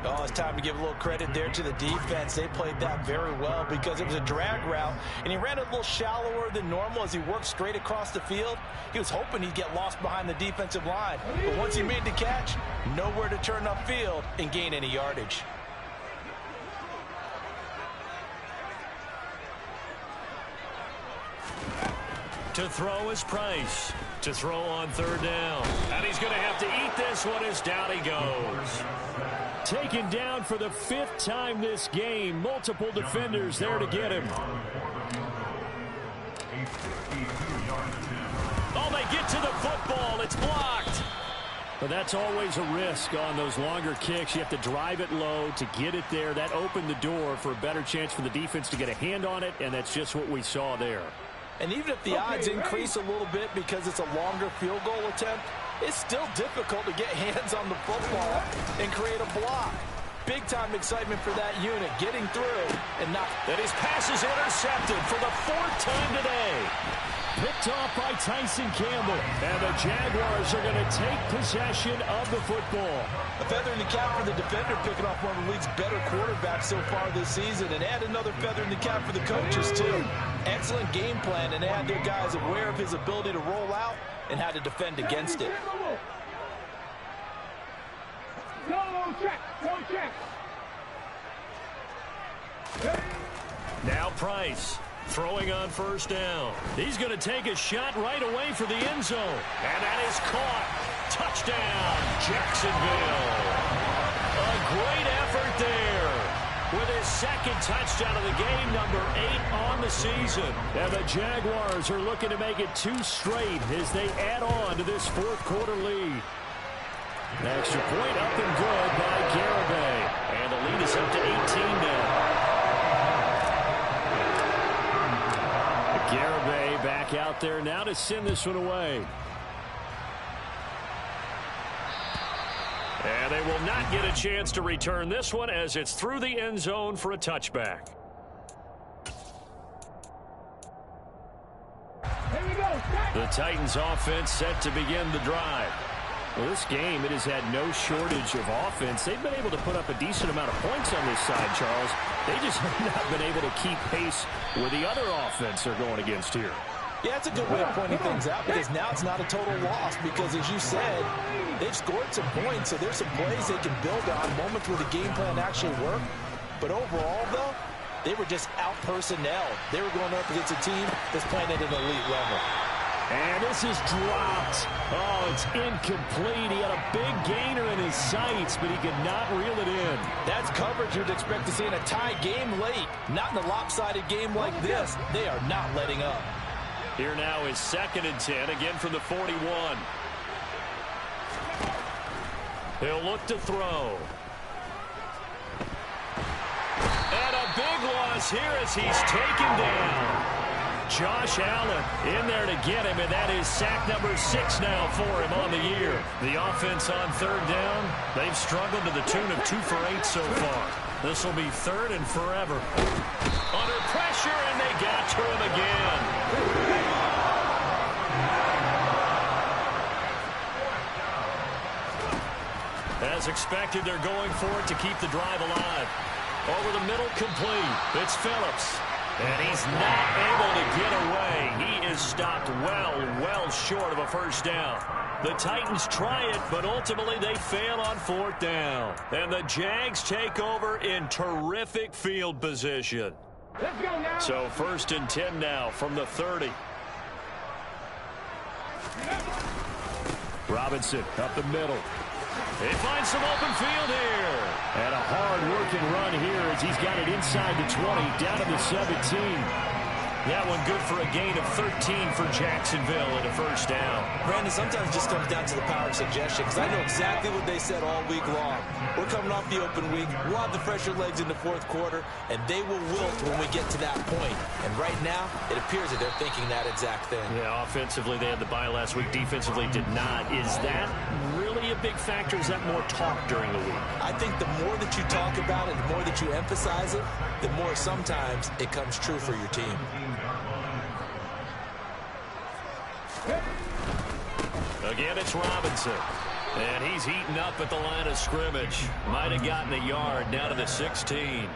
Oh, it's time to give a little credit there to the defense. They played that very well because it was a drag route, and he ran a little shallower than normal as he worked straight across the field. He was hoping he'd get lost behind the defensive line, but once he made the catch, nowhere to turn upfield and gain any yardage. To throw is Price. To throw on 3rd down. And he's going to have to eat this one as down he goes. Taken down for the 5th time this game. Multiple defenders there to get him. Oh, they get to the football. It's blocked. But that's always a risk on those longer kicks. You have to drive it low to get it there. That opened the door for a better chance for the defense to get a hand on it, and that's just what we saw there. And even if the odds increase a little bit because it's a longer field goal attempt, it's still difficult to get hands on the football and create a block. Big-time excitement for that unit, getting through and not... And his pass is intercepted for the 4th time today. Picked off by Tyson Campbell. And the Jaguars are going to take possession of the football. A feather in the cap for the defender, picking off one of the league's better quarterbacks so far this season. And add another feather in the cap for the coaches, too. Excellent game plan, and they had their guys aware of his ability to roll out and how to defend against it. Now Price throwing on 1st down. He's going to take a shot right away for the end zone. And that is caught. Touchdown, Jacksonville. A great effort there with his 2nd touchdown of the game, number 8 on the season. And the Jaguars are looking to make it 2 straight as they add on to this 4th quarter lead. An extra point up and good by Garibay. And the lead is up to 18 now. Garibay back out there now to send this one away. And they will not get a chance to return this one as it's through the end zone for a touchback. The Titans offense set to begin the drive. Well, this game, it has had no shortage of offense. They've been able to put up a decent amount of points on this side, Charles. They just have not been able to keep pace with the other offense they're going against here. Yeah, it's a good way of pointing things out because now it's not a total loss because, as you said, they've scored some points, so there's some plays they can build on, moments where the game plan actually worked. But overall, though, they were just out-personnel. They were going up against a team that's playing at an elite level. And this is dropped. Oh, it's incomplete. He had a big gainer in his sights, but he could not reel it in. That's coverage you'd expect to see in a tie game late. Not in a lopsided game like this. They are not letting up. Here now is 2nd and 10, again from the 41. He'll look to throw. And a big loss here as he's taken down. Josh Allen in there to get him, and that is sack number 6 now for him on the year. The offense on 3rd down, they've struggled to the tune of 2 for 8 so far. This will be 3rd and forever. Under pressure, and they got to him again. As expected, they're going for it to keep the drive alive. Over the middle, complete. It's Phillips. And he's not able to get away. He is stopped well short of a first down. The Titans try it, but ultimately they fail on 4th down. And the Jags take over in terrific field position. Let's go now. So 1st and 10 now from the 30. Robinson up the middle. He finds some open field here. And a hard-working run here as he's got it inside the 20, down to the 17. That one good for a gain of 13 for Jacksonville and a 1st down. Brandon, sometimes it just comes down to the power of suggestion, because I know exactly what they said all week long. We're coming off the open week. We'll have the fresher legs in the 4th quarter, and they will wilt when we get to that point. And right now, it appears that they're thinking that exact thing. Yeah, offensively, they had the bye last week. Defensively, did not. Is that really a big factor? Is that more talk during the week? I think the more that you talk about it, the more that you emphasize it, the more sometimes it comes true for your team. Again, it's Robinson. And he's heating up at the line of scrimmage. Might have gotten a yard down to the 16.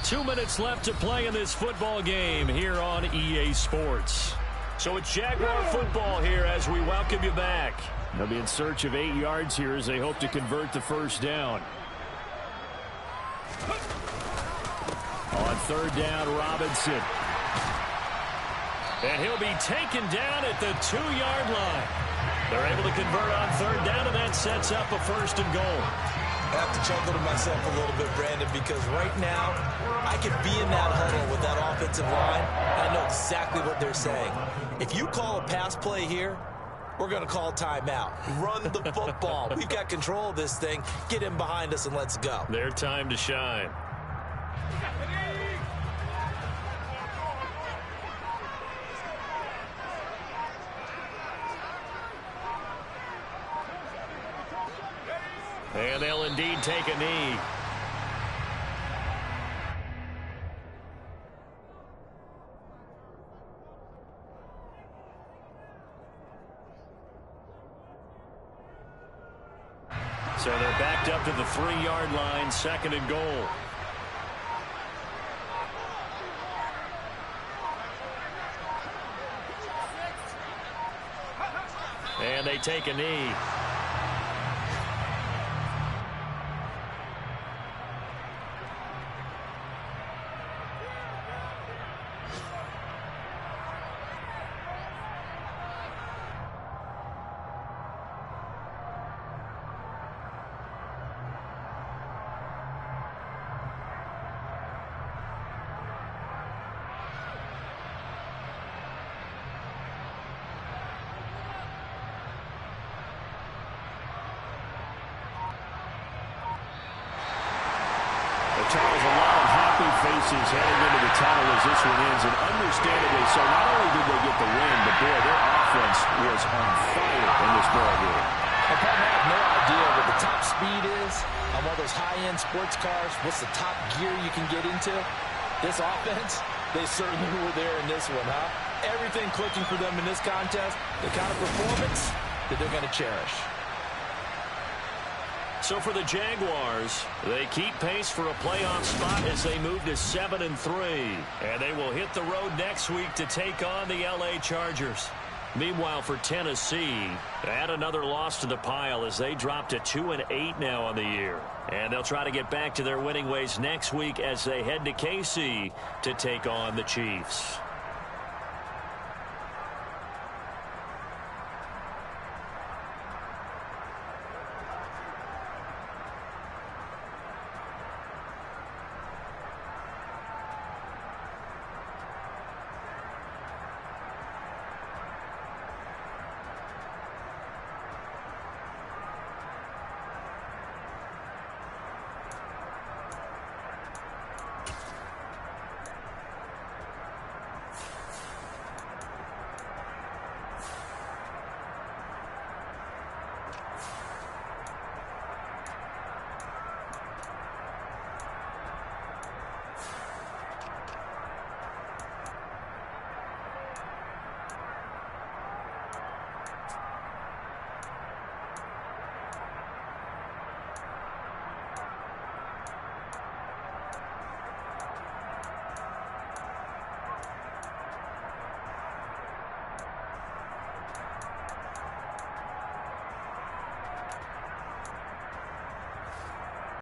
2 minutes left to play in this football game here on EA Sports. So it's Jaguar football here as we welcome you back. They'll be in search of 8 yards here as they hope to convert the 1st down. On 3rd down, Robinson. And he'll be taken down at the 2-yard line. They're able to convert on 3rd down, and that sets up a 1st and goal. I have to chuckle to myself a little bit, Brandon, because right now I could be in that huddle with that offensive line, and I know exactly what they're saying. If you call a pass play here, we're going to call timeout. Run the football. We've got control of this thing. Get in behind us and let's go. Their time to shine. And they'll indeed take a knee. So they're backed up to the 3-yard line, 2nd and goal. And they take a knee. Charles, a lot of happy faces heading into the tunnel as this one ends, and understandably so. Not only did they get the win, but boy, their offense was on fire in this ball game. I have no idea what the top speed is on one of those high-end sports cars. What's the top gear you can get into? This offense, they certainly were there in this one, huh? Everything clicking for them in this contest, the kind of performance that they're going to cherish. So for the Jaguars, they keep pace for a playoff spot as they move to 7-3. And they will hit the road next week to take on the LA Chargers. Meanwhile, for Tennessee, add another loss to the pile as they drop to 2-8 now on the year. And they'll try to get back to their winning ways next week as they head to KC to take on the Chiefs.